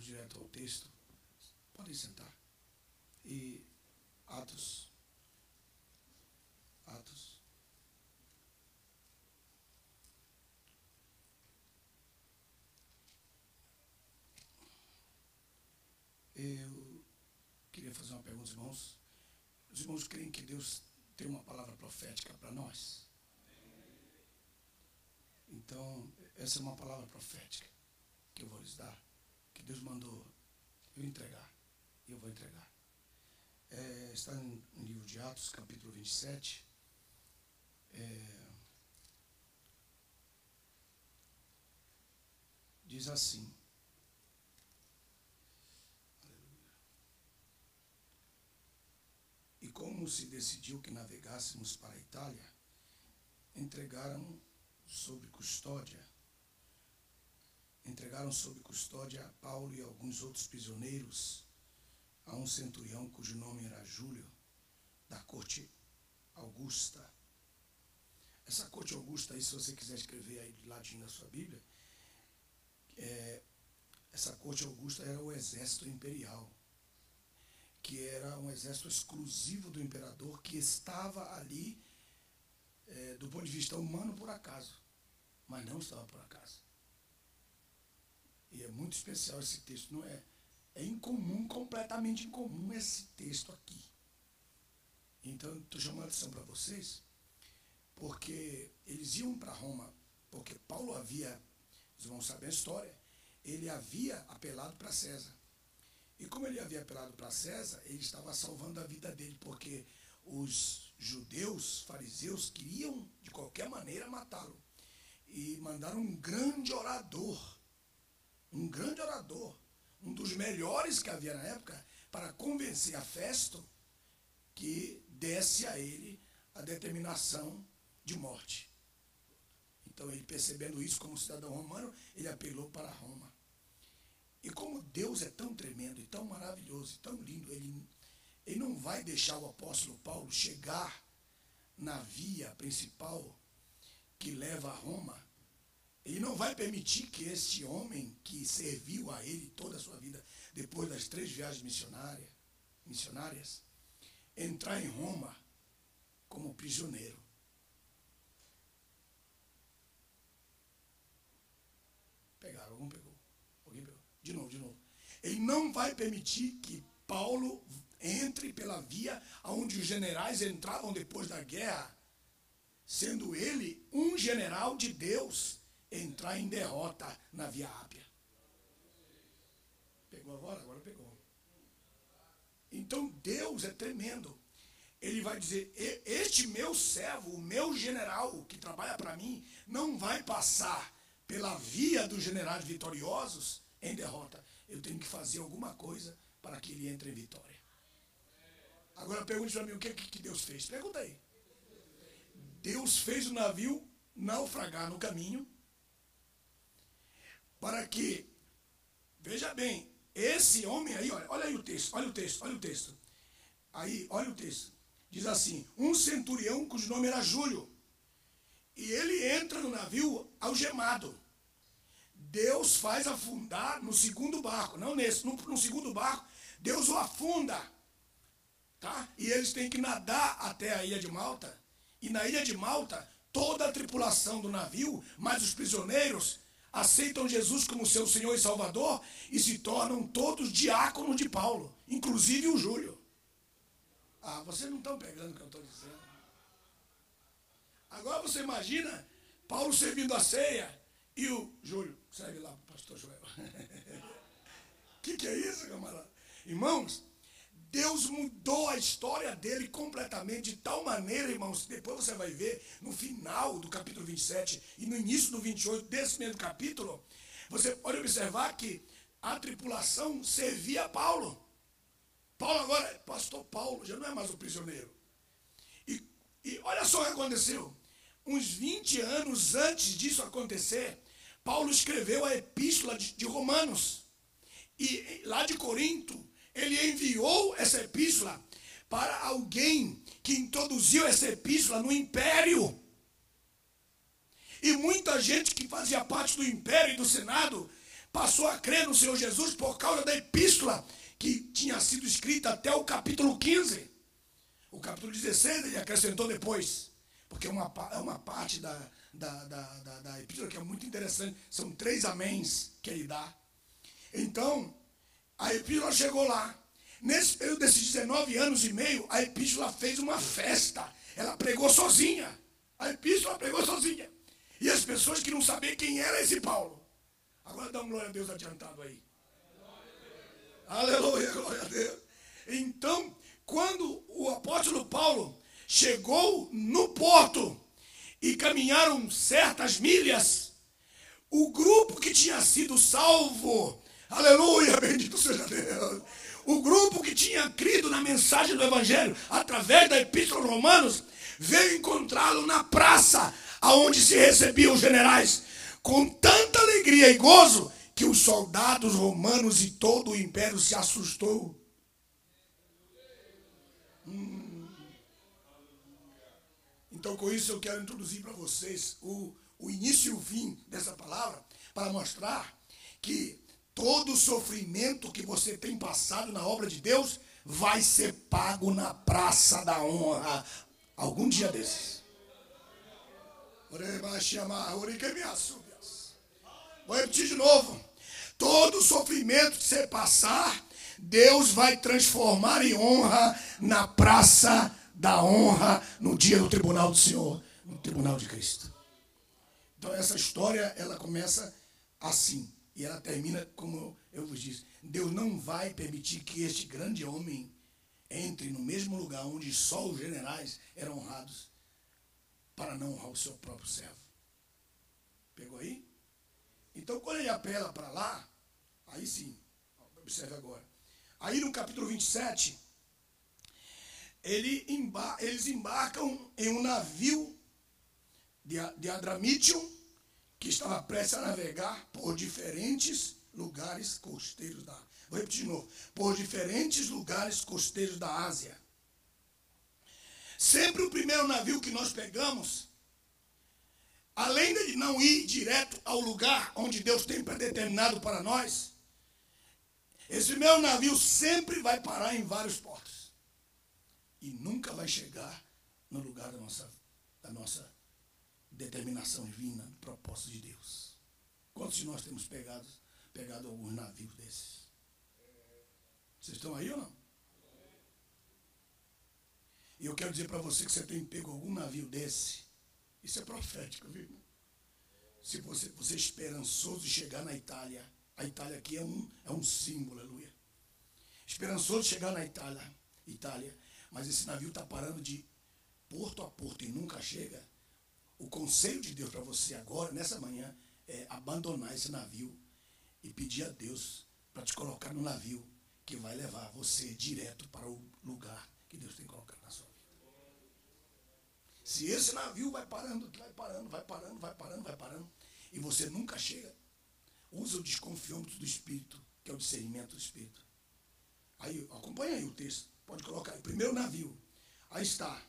direto ao texto. Podem sentar. E Atos. Eu queria fazer uma pergunta aos irmãos. Os irmãos creem que Deus tem uma palavra profética para nós? Então, essa é uma palavra profética que eu vou lhes dar, que Deus mandou eu entregar, e eu vou entregar. Está no livro de Atos, capítulo 27. Diz assim: e como se decidiu que navegássemos para a Itália, entregaram sob custódia a Paulo e alguns outros prisioneiros a um centurião cujo nome era Júlio, da corte Augusta. Essa corte Augusta, aí, se você quiser escrever aí de ladinho na sua Bíblia, essa corte Augusta era o exército imperial, que era um exército exclusivo do imperador, que estava ali do ponto de vista humano por acaso, mas não estava por acaso. E é muito especial esse texto, não é? É incomum, completamente incomum esse texto aqui. Então, estou chamando a atenção para vocês, porque eles iam para Roma, porque Paulo havia, vocês vão saber a história, ele havia apelado para César. E como ele havia apelado para César, ele estava salvando a vida dele, porque os judeus, fariseus, queriam de qualquer maneira matá-lo. E mandaram um grande orador, um dos melhores que havia na época, para convencer a Festo que desse a ele a determinação de morte. Então, ele, percebendo isso como cidadão romano, ele apelou para Roma. E como Deus é tão tremendo, e tão maravilhoso, e tão lindo, ele não vai deixar o apóstolo Paulo chegar na via principal que leva a Roma. Ele não vai permitir que este homem que serviu a ele toda a sua vida, depois das 3 viagens missionárias, entrar em Roma como prisioneiro. Pegaram, algum pegou. Alguém pegou. De novo. Ele não vai permitir que Paulo entre pela via onde os generais entravam depois da guerra, sendo ele um general de Deus, entrar em derrota na Via Ápia. Pegou agora? Agora pegou. Então Deus é tremendo. Ele vai dizer, este meu servo, o meu general que trabalha para mim, não vai passar pela via dos generais vitoriosos em derrota. Eu tenho que fazer alguma coisa para que ele entre em vitória. Agora pergunte para mim, o que Deus fez? Pergunta aí. Deus fez o navio naufragar no caminho, para que, veja bem, esse homem aí, olha aí o texto. Aí, olha o texto. Diz assim, um centurião cujo nome era Júlio. E ele entra no navio algemado. Deus faz afundar no segundo barco, não nesse, no segundo barco, Deus o afunda. Tá? E eles têm que nadar até a ilha de Malta. E na ilha de Malta, toda a tripulação do navio, mais os prisioneiros, aceitam Jesus como seu Senhor e Salvador e se tornam todos diáconos de Paulo, inclusive o Júlio. Ah, vocês não estão pegando o que eu estou dizendo. Agora você imagina Paulo servindo a ceia e o Júlio, serve lá para o pastor Joel. Que é isso, camarada? Irmãos, Deus mudou a história dele completamente, de tal maneira, irmãos, que depois você vai ver, no final do capítulo 27 e no início do 28 desse mesmo capítulo, você pode observar que a tripulação servia a Paulo. Paulo agora, pastor Paulo, já não é mais o prisioneiro. E olha só o que aconteceu. Uns 20 anos antes disso acontecer, Paulo escreveu a epístola de Romanos. E lá de Corinto, ele enviou essa epístola para alguém que introduziu essa epístola no império. E muita gente que fazia parte do império e do senado passou a crer no Senhor Jesus por causa da epístola que tinha sido escrita até o capítulo 15. O capítulo 16 ele acrescentou depois, porque é uma parte da epístola que é muito interessante. São 3 améns que ele dá. Então, a epístola chegou lá. Nesse período desses 19 anos e meio, a epístola fez uma festa. Ela pregou sozinha. A epístola pregou sozinha. E as pessoas queriam saber quem era esse Paulo. Agora dá uma glória a Deus adiantado aí. Aleluia, glória a Deus. Então, quando o apóstolo Paulo chegou no porto e caminharam certas milhas, o grupo que tinha sido salvo, aleluia, bendito seja Deus, o grupo que tinha crido na mensagem do Evangelho através da Epístola aos Romanos, veio encontrá-lo na praça, aonde se recebiam os generais, com tanta alegria e gozo, que os soldados romanos e todo o império se assustou. Então, com isso, eu quero introduzir para vocês o início e o fim dessa palavra, para mostrar que todo o sofrimento que você tem passado na obra de Deus vai ser pago na praça da honra algum dia desses. Vou repetir de novo. Todo o sofrimento que você passar, Deus vai transformar em honra na praça da honra no dia do tribunal do Senhor, no tribunal de Cristo. Então essa história, ela começa assim e ela termina como eu vos disse. Deus não vai permitir que este grande homem entre no mesmo lugar onde só os generais eram honrados, para não honrar o seu próprio servo. Pegou aí? Então quando ele apela para lá, aí sim, observe agora. Aí no capítulo 27, eles embarcam em um navio de Adramitium, que estava prestes a navegar por diferentes lugares costeiros da Ásia. Vou repetir de novo. Por diferentes lugares costeiros da Ásia. Sempre o primeiro navio que nós pegamos, além de não ir direto ao lugar onde Deus tem predeterminado para nós, esse primeiro navio sempre vai parar em vários portos. E nunca vai chegar no lugar da nossa determinação divina, do propósito de Deus. Quantos de nós temos pegado alguns navios desses? Vocês estão aí ou não? E eu quero dizer para você que você tem pego algum navio desse. Isso é profético, viu? Se você é esperançoso de chegar na Itália. A Itália aqui é um símbolo, aleluia. Esperançoso de chegar na Itália. Mas esse navio está parando de porto a porto e nunca chega. O conselho de Deus para você agora, nessa manhã, é abandonar esse navio e pedir a Deus para te colocar no navio que vai levar você direto para o lugar que Deus tem colocado na sua vida. Se esse navio vai parando, e você nunca chega, usa o desconfiômetro do Espírito, que é o discernimento do Espírito. Aí, acompanha aí o texto. Pode colocar aí. Primeiro navio. Aí está.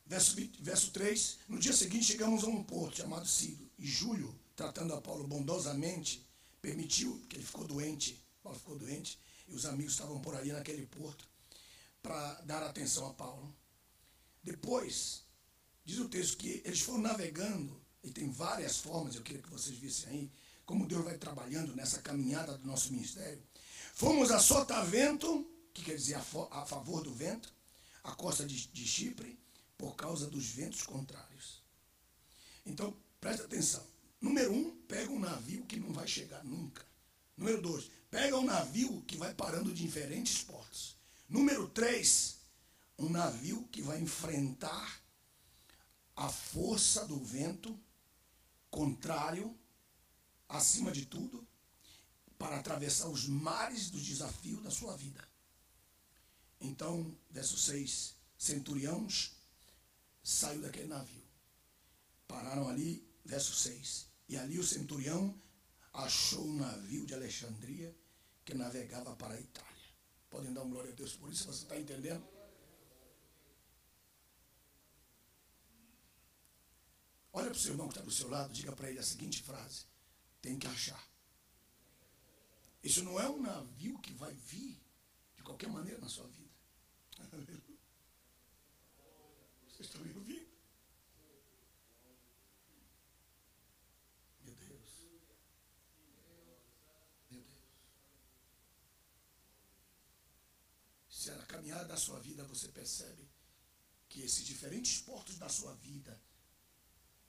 Verso 3. No dia seguinte chegamos a um porto chamado Ciro. E Júlio, tratando a Paulo bondosamente, permitiu, que ele ficou doente. Paulo ficou doente. E os amigos estavam por ali naquele porto para dar atenção a Paulo. Depois, diz o texto que eles foram navegando, e tem várias formas, eu queria que vocês vissem aí, como Deus vai trabalhando nessa caminhada do nosso ministério. Fomos a Sotavento, que quer dizer a favor do vento, a costa de Chipre, por causa dos ventos contrários. Então, presta atenção. Número 1, pega um navio que não vai chegar nunca. Número 2, pega um navio que vai parando de diferentes portos. Número 3, um navio que vai enfrentar a força do vento contrário, acima de tudo, para atravessar os mares do desafio da sua vida. Então, verso 6, centuriões saiu daquele navio. Pararam ali, verso 6. E ali o centurião achou um navio de Alexandria que navegava para a Itália. Podem dar uma glória a Deus por isso, você está entendendo? Olha para o seu irmão que está do seu lado, diga para ele a seguinte frase: tem que achar. Isso não é um navio que vai vir de qualquer maneira na sua vida. Vocês estão me ouvindo? Meu Deus. Meu Deus. Se na caminhada da sua vida você percebe que esses diferentes portos da sua vida,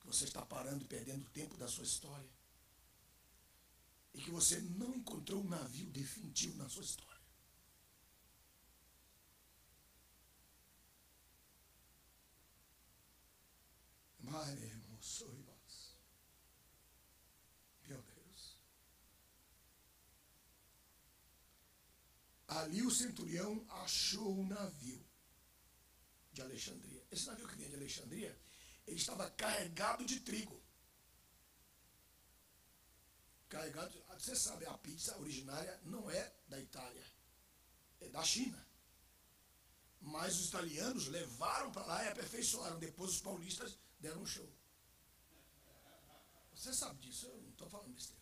que você está parando e perdendo tempo da sua história, e que você não encontrou um navio definitivo na sua história, meu Deus. Ali o centurião achou um navio de Alexandria. Esse navio que vinha de Alexandria, ele estava carregado de trigo. Carregado, você sabe, a pizza originária não é da Itália, é da China. Mas os italianos levaram para lá e aperfeiçoaram. Depois os paulistas deram um show. Você sabe disso, eu não estou falando besteira.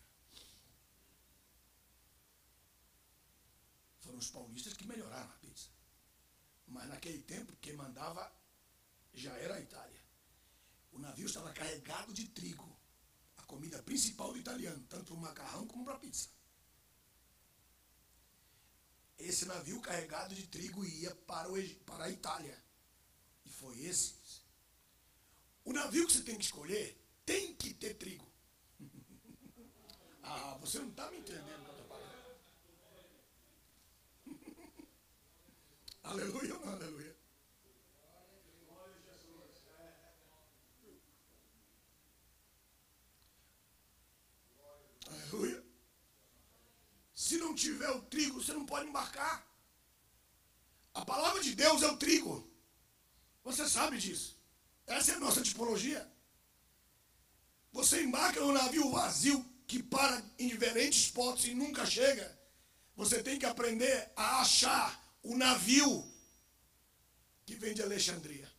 Foram os paulistas que melhoraram a pizza. Mas naquele tempo, quem mandava já era a Itália. O navio estava carregado de trigo, a comida principal do italiano, tanto para o macarrão como para a pizza. Esse navio carregado de trigo ia para a Itália. E foi esse. O navio que você tem que escolher tem que ter trigo. Ah, você não está me entendendo o que eu estou falando. Aleluia ou não aleluia? Aleluia. Se não tiver o trigo, você não pode embarcar. A palavra de Deus é o trigo. Você sabe disso. Essa é a nossa tipologia. Você embarca num navio vazio que para em diferentes portos e nunca chega. Você tem que aprender a achar o navio que vem de Alexandria.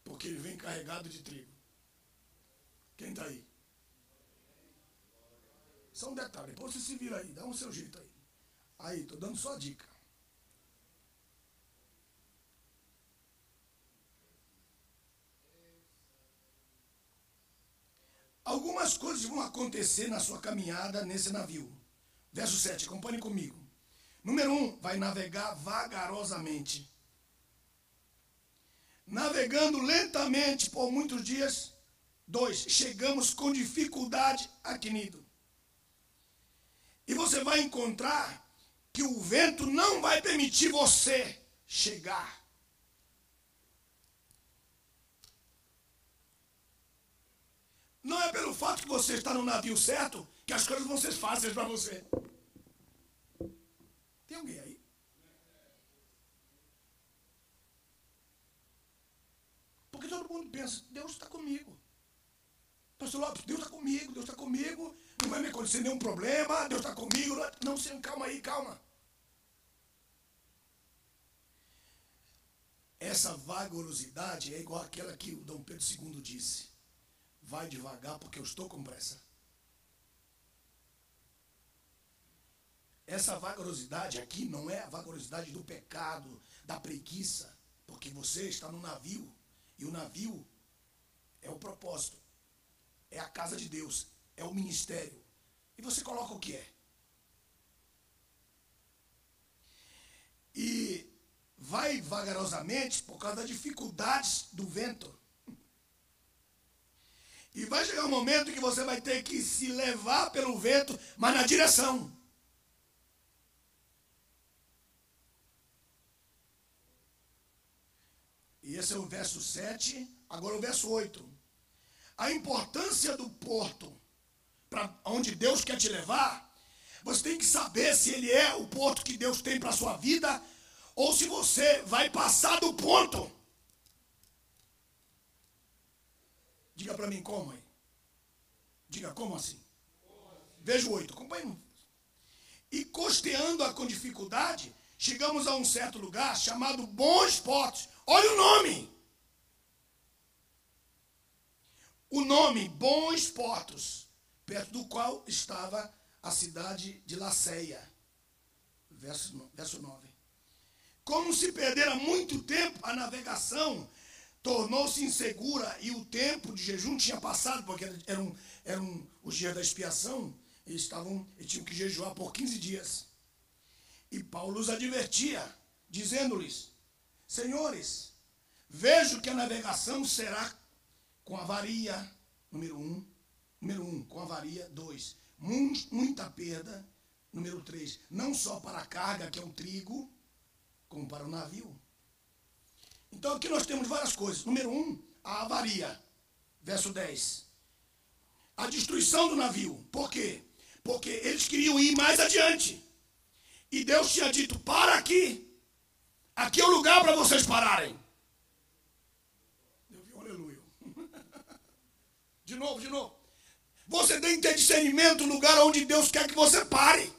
Porque ele vem carregado de trigo. Quem está aí? Só um detalhe, depois você se vira aí, dá um seu jeito aí. Aí, estou dando só a dica. Algumas coisas vão acontecer na sua caminhada nesse navio. Verso 7, acompanhe comigo. Número 1, vai navegar vagarosamente. Navegando lentamente por muitos dias. 2, chegamos com dificuldade a Cnido. E você vai encontrar que o vento não vai permitir você chegar. Não é pelo fato que você está no navio certo que as coisas vão ser fáceis para você. Tem alguém aí? Porque todo mundo pensa, Deus está comigo. Pastor Lopes, Deus está comigo, Deus está comigo. Não vai me acontecer nenhum problema, Deus está comigo. Não, senhor, calma aí, calma. Essa vagarosidade é igual àquela que o Dom Pedro II disse. Vai devagar porque eu estou com pressa. Essa vagarosidade aqui não é a vagarosidade do pecado, da preguiça, porque você está no navio, e o navio é o propósito, é a casa de Deus, é o ministério. E você coloca o que é. E vai vagarosamente por causa das dificuldades do vento. E vai chegar um momento que você vai ter que se levar pelo vento, mas na direção. E esse é o verso 7, agora o verso 8. A importância do porto, para onde Deus quer te levar, você tem que saber se ele é o porto que Deus tem para a sua vida, ou se você vai passar do ponto. Diga para mim como aí. Diga como assim. Veja o 8, acompanhe. E costeando-a com dificuldade, chegamos a um certo lugar chamado Bons Portos. Olha o nome. o nome Bons Portos, perto do qual estava a cidade de Laceia. Verso 9. Como se perdera muito tempo, a navegação tornou-se insegura e o tempo de jejum tinha passado, porque eram os dias da expiação, eles tinham que jejuar por 15 dias. E Paulo os advertia, dizendo-lhes: senhores, vejo que a navegação será com avaria, número 1, com avaria, 2, muita perda, número 3, não só para a carga, que é o trigo, como para o navio. Então aqui nós temos várias coisas. Número 1, a avaria, verso 10. A destruição do navio. Por quê? Porque eles queriam ir mais adiante. E Deus tinha dito: para aqui. Aqui é o lugar para vocês pararem. Eu vi um aleluia. De novo. Você tem que ter discernimento no lugar onde Deus quer que você pare.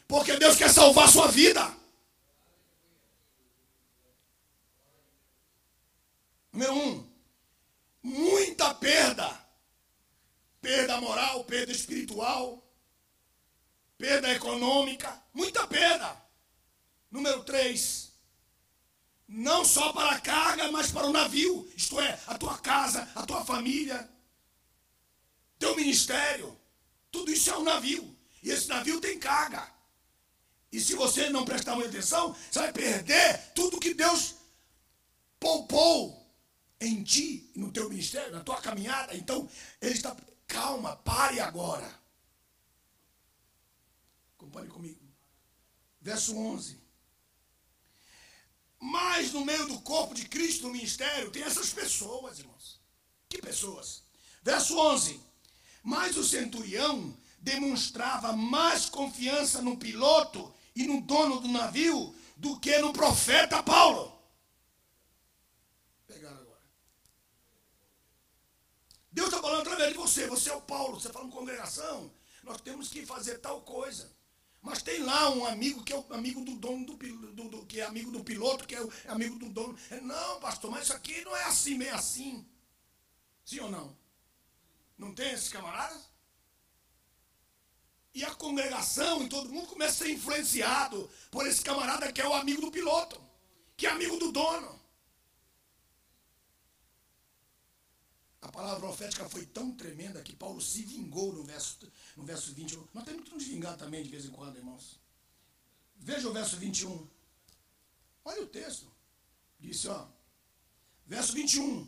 Porque Deus quer salvar a sua vida. Número 1, muita perda. Perda moral, perda espiritual, perda econômica, muita perda. Número 3, não só para a carga, mas para o navio. Isto é, a tua casa, a tua família, teu ministério. Tudo isso é um navio. E esse navio tem carga. E se você não prestar muita atenção, você vai perder tudo que Deus poupou em ti, no teu ministério, na tua caminhada. Então, ele está... Calma, pare agora. Acompanhe comigo. Verso 11. Mas no meio do corpo de Cristo, no ministério, tem essas pessoas, irmãos. Que pessoas? Verso 11. Mas o centurião demonstrava mais confiança no piloto e no dono do navio do que no profeta Paulo. Pegaram agora. Deus está falando através de você. Você é o Paulo. Você fala em congregação. Nós temos que fazer tal coisa. Mas tem lá um amigo que é o amigo do dono que é amigo do piloto, que é o amigo do dono. Não, pastor, mas isso aqui não é assim, meio assim. Sim ou não? Não tem esses camaradas? E a congregação e todo mundo começa a ser influenciado por esse camarada que é o amigo do piloto, que é amigo do dono. A palavra profética foi tão tremenda que Paulo se vingou no verso 21. Nós temos que nos vingar também de vez em quando, irmãos. Veja o verso 21. Olha o texto. Disse, verso 21.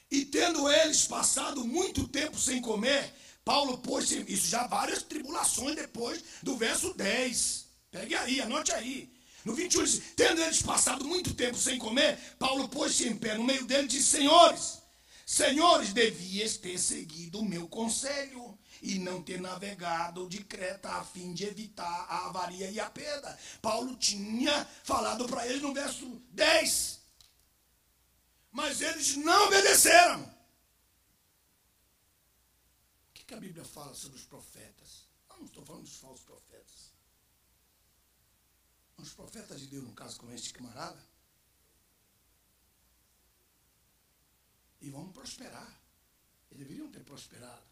E tendo eles passado muito tempo sem comer, Paulo pôs, isso já várias tribulações depois do verso 10. Pegue aí, anote aí. No 21, ele diz, tendo eles passado muito tempo sem comer, Paulo pôs-se em pé no meio deles e disse, senhores, devias ter seguido o meu conselho e não ter navegado de Creta a fim de evitar a avaria e a perda. Paulo tinha falado para eles no verso 10. Mas eles não obedeceram. O que a Bíblia fala sobre os profetas? Eu não estou falando dos falsos profetas. Os profetas de Deus, no caso como este camarada, e vão prosperar. Eles deveriam ter prosperado.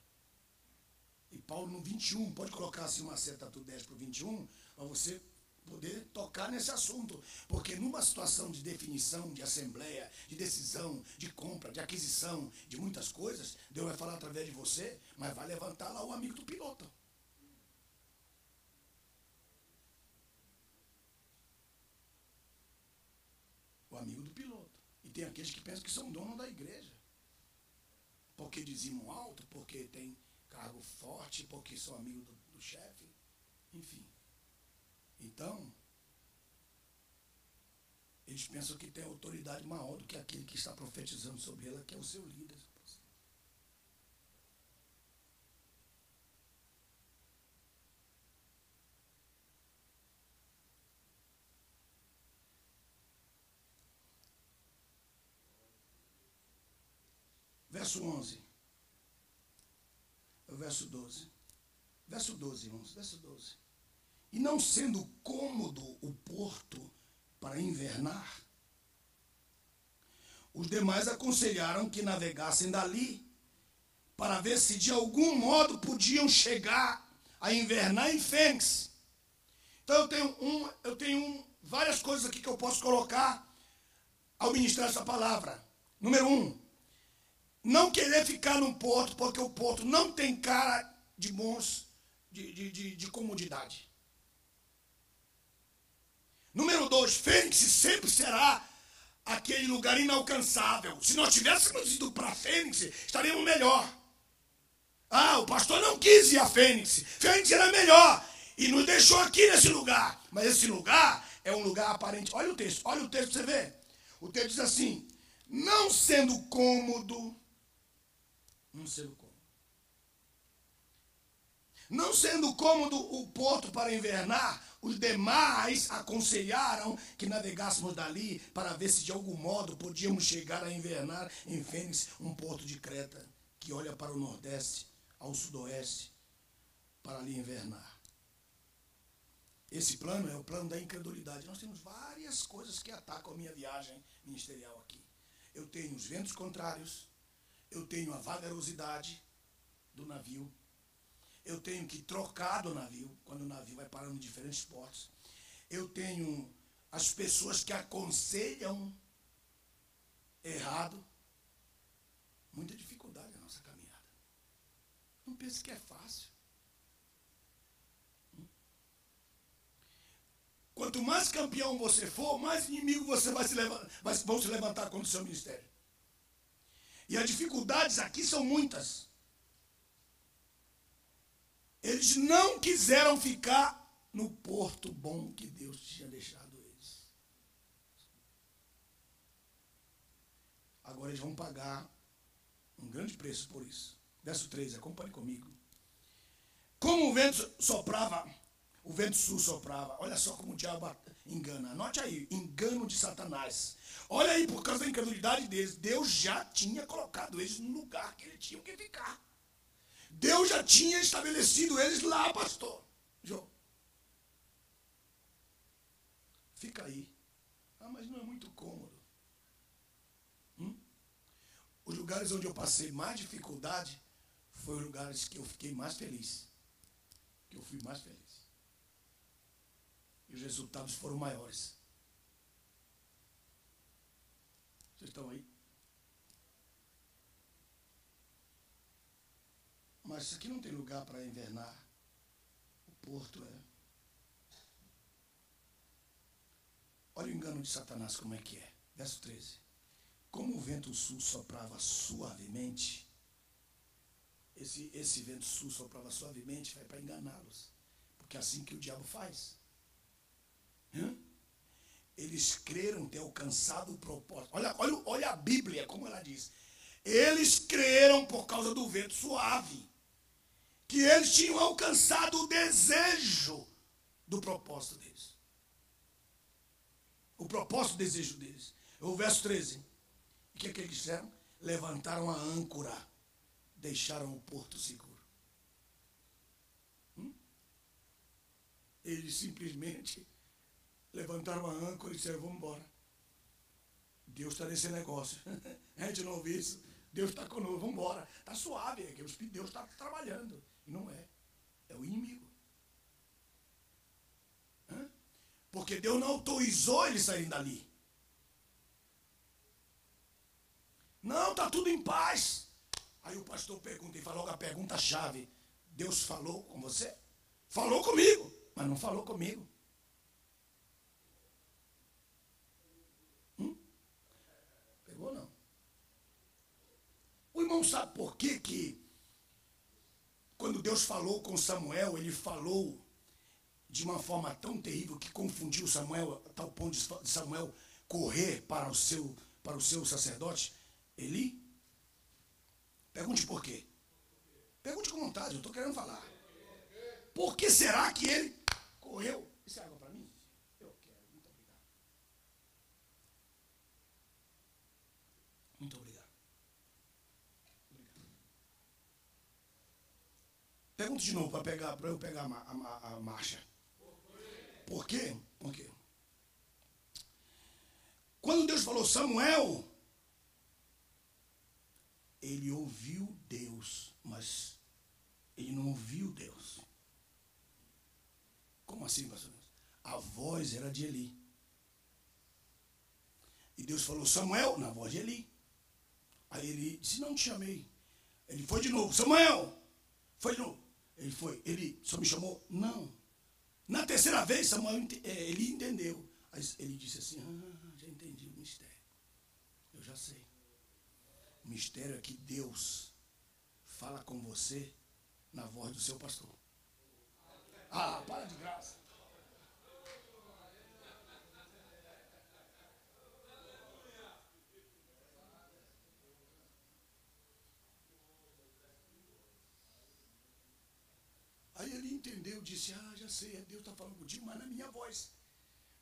E Paulo no 21, pode colocar assim uma seta do 10 para o 21, para você poder tocar nesse assunto. Porque numa situação de definição, de assembleia, de decisão, de compra, de aquisição, de muitas coisas, Deus vai falar através de você, mas vai levantar lá o amigo do piloto. O amigo do piloto. E tem aqueles que pensam que são donos da igreja. Porque dizimam alto, porque tem cargo forte, porque são amigos do chefe, enfim. Então, eles pensam que tem autoridade maior do que aquele que está profetizando sobre ela, que é o seu líder. Verso 11. O verso 12. Verso 12, irmãos. Verso 12. E não sendo cômodo o porto para invernar, Os demais aconselharam que navegassem dali para ver se de algum modo podiam chegar a invernar em Fênix. Então eu tenho várias coisas aqui que eu posso colocar ao ministrar essa palavra. Número 1, não querer ficar num porto, porque o porto não tem cara de bons, de comodidade. Número 2, Fênix sempre será aquele lugar inalcançável. Se nós tivéssemos ido para Fênix, estaríamos melhor. Ah, o pastor não quis ir a Fênix. Fênix era melhor e nos deixou aqui nesse lugar. Mas esse lugar é um lugar aparente. Olha o texto para você ver. O texto diz assim: não sendo cômodo, não sendo cômodo o porto para invernar, os demais aconselharam que navegássemos dali para ver se de algum modo podíamos chegar a invernar em Fênix, um porto de Creta que olha para o nordeste, ao sudoeste, para ali invernar. Esse plano é o plano da incredulidade. Nós temos várias coisas que atacam a minha viagem ministerial aqui. Eu tenho os ventos contrários, eu tenho a vagarosidade do navio, eu tenho que trocar do navio, quando o navio vai parando em diferentes portos. Eu tenho as pessoas que aconselham errado. Muita dificuldade na nossa caminhada. Não pense que é fácil. Quanto mais campeão você for, mais inimigo você vão se levantar contra o seu ministério. E as dificuldades aqui são muitas. Eles não quiseram ficar no porto bom que Deus tinha deixado eles. Agora eles vão pagar um grande preço por isso. Verso 13, acompanhe comigo. Como o vento soprava, o vento sul soprava. Olha só como o diabo engana. Anote aí, engano de Satanás. Olha aí, por causa da incredulidade deles, Deus já tinha colocado eles no lugar que eles tinham que ficar. Deus já tinha estabelecido eles lá, pastor João. Fica aí. Ah, mas não é muito cômodo. Os lugares onde eu passei mais dificuldade foram os lugares que eu fiquei mais feliz. Que eu fui mais feliz. E os resultados foram maiores. Vocês estão aí? Mas isso aqui não tem lugar para invernar. O porto é. Olha o engano de Satanás como é que é. Verso 13. Como o vento sul soprava suavemente, esse vento sul soprava suavemente, vai para enganá-los. Porque é assim que o diabo faz. Eles creram ter alcançado o propósito. Olha a Bíblia, como ela diz. Eles creram por causa do vento suave, que eles tinham alcançado o desejo do propósito deles. O propósito, o desejo deles. O verso 13. O que é que eles fizeram? Levantaram a âncora, deixaram o porto seguro. Eles simplesmente levantaram a âncora e disseram: vamos embora. Deus está nesse negócio. A gente não ouviu isso. Deus está conosco, vamos embora. Está suave, é que o Espírito de Deus está trabalhando. E não é. É o inimigo. Porque Deus não autorizou eles saírem dali. Não, está tudo em paz. Aí o pastor pergunta, e fala logo a pergunta-chave: Deus falou com você? Falou comigo, mas não falou comigo. Pegou não? O irmão sabe por que quando Deus falou com Samuel, ele falou de uma forma tão terrível que confundiu Samuel, a tal ponto de Samuel correr para o seu sacerdote, Eli? Pergunte por quê. Pergunte com vontade, eu estou querendo falar. Por que será que ele correu? Isso é água para mim? Eu quero, muito obrigado. Muito obrigado. Pergunte de novo para eu pegar a marcha. Por quê? Por quê? Quando Deus falou: Samuel, ele ouviu Deus, mas ele não ouviu Deus. Como assim, pastor? A voz era de Eli. E Deus falou, Samuel, na voz de Eli. Aí ele disse, não te chamei. Ele foi de novo, Samuel. Foi de novo. Ele foi, ele só me chamou? Não. Na terceira vez, Eli entendeu. Aí ele disse assim, já entendi o mistério. Eu já sei. O mistério é que Deus fala com você na voz do seu pastor. Ah, para de graça. Aí ele entendeu, disse, já sei, Deus está falando contigo, mas na minha voz.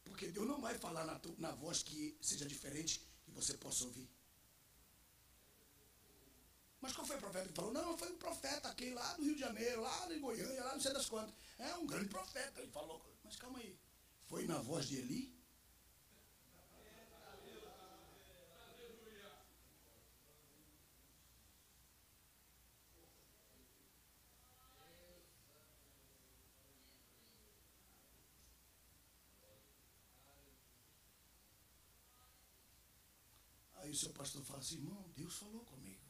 Porque Deus não vai falar na voz que seja diferente, que você possa ouvir. Mas qual foi o profeta que falou? Não, foi um profeta aquele lá do Rio de Janeiro, lá em Goiânia, lá não sei das quantas. É um grande profeta, ele falou. Mas calma aí, foi na voz de Eli? Aí o seu pastor fala assim, irmão, Deus falou comigo.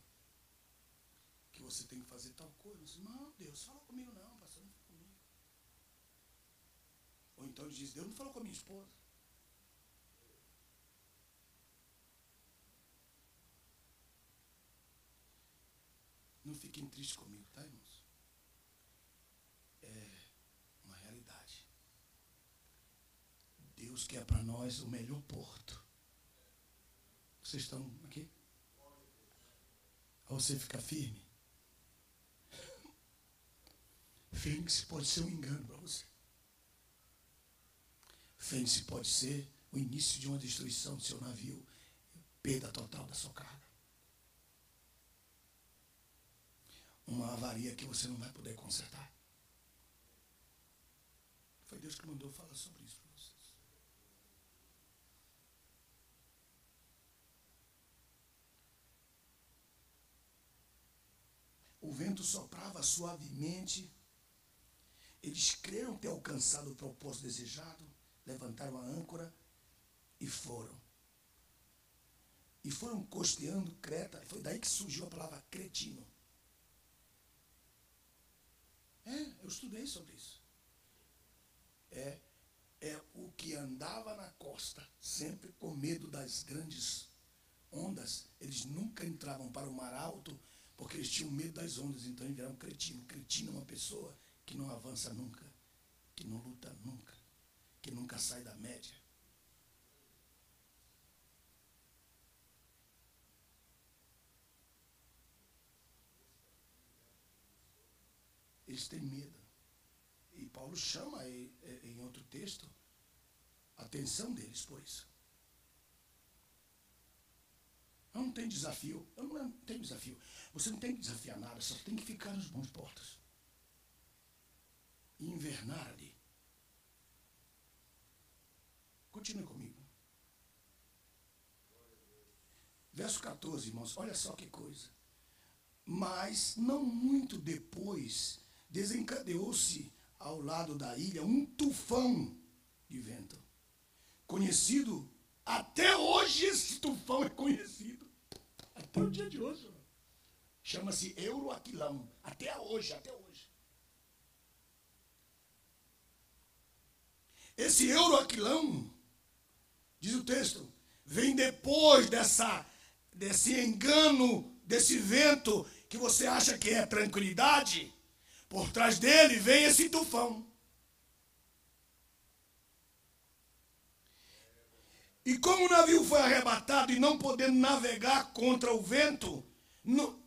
Que você tem que fazer tal coisa. Disse, não, Deus falou comigo não, pastor, não falou comigo. Ou então ele diz, Deus não falou com a minha esposa. Não fiquem tristes comigo, tá, irmãos? É uma realidade. Deus quer para nós o melhor porto. Vocês estão aqui? Ou você fica firme? Fênix pode ser um engano para você. Fênix pode ser o início de uma destruição do seu navio, perda total da sua carga. Uma avaria que você não vai poder consertar. Foi Deus que mandou falar sobre isso para vocês. O vento soprava suavemente. Eles creram ter alcançado o propósito desejado, levantaram a âncora e foram. E foram costeando Creta. Foi daí que surgiu a palavra cretino. Eu estudei sobre isso. É o que andava na costa, sempre com medo das grandes ondas. Eles nunca entravam para o mar alto, porque eles tinham medo das ondas, então eles viraram cretino. Cretino é uma pessoa que não avança nunca, que não luta nunca, que nunca sai da média. Eles têm medo. E Paulo chama em outro texto a atenção deles por isso. Não tem desafio. Não tem desafio. Você não tem que desafiar nada, só tem que ficar nos bons portos. E invernar ali. Continue comigo. Verso 14, irmãos, olha só que coisa. Mas não muito depois desencadeou-se ao lado da ilha um tufão de vento. Conhecido, até hoje esse tufão é conhecido. Até o dia de hoje. Chama-se Euroaquilão. Até hoje. Esse Euroaquilão, diz o texto, vem depois desse engano, desse vento que você acha que é tranquilidade. Por trás dele vem esse tufão. E como o navio foi arrebatado e não podendo navegar contra o vento,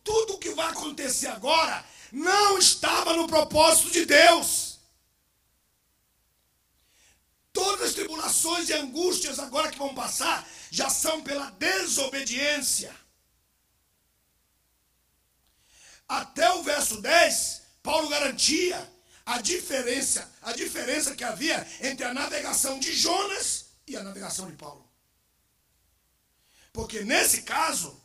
tudo o que vai acontecer agora não estava no propósito de Deus. Todas as tribulações e angústias agora que vão passar já são pela desobediência. Até o verso 10, Paulo garantia a diferença que havia entre a navegação de Jonas e a navegação de Paulo. Porque nesse caso,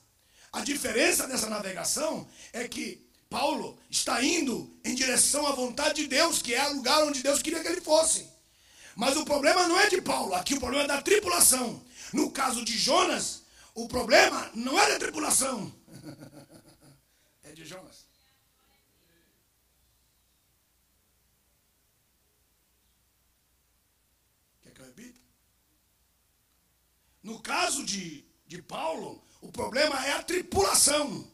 A diferença dessa navegação é que Paulo está indo em direção à vontade de Deus, que é o lugar onde Deus queria que ele fosse. Mas o problema não é de Paulo, aqui o problema é da tripulação. No caso de Jonas, o problema não é da tripulação, é de Jonas. Quer que eu repita? No caso de Paulo, o problema é a tripulação.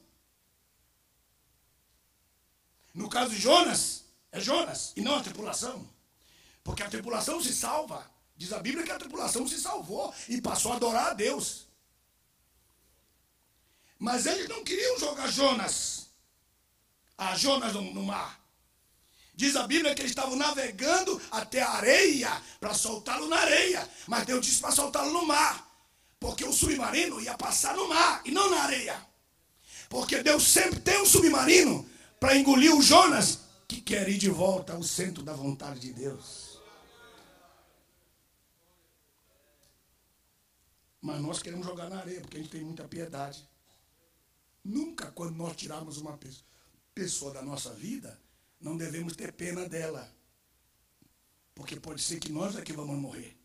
No caso de Jonas, é Jonas e não a tripulação. Porque a tripulação se salva. Diz a Bíblia que a tripulação se salvou e passou a adorar a Deus. Mas eles não queriam jogar Jonas no mar. Diz a Bíblia que eles estavam navegando até a areia para soltá-lo na areia. Mas Deus disse para soltá-lo no mar. Porque o submarino ia passar no mar e não na areia. Porque Deus sempre tem um submarino para engolir o Jonas que quer ir de volta ao centro da vontade de Deus. Mas nós queremos jogar na areia porque a gente tem muita piedade. Nunca, quando nós tirarmos uma pessoa da nossa vida, não devemos ter pena dela. Porque pode ser que nós é que vamos morrer.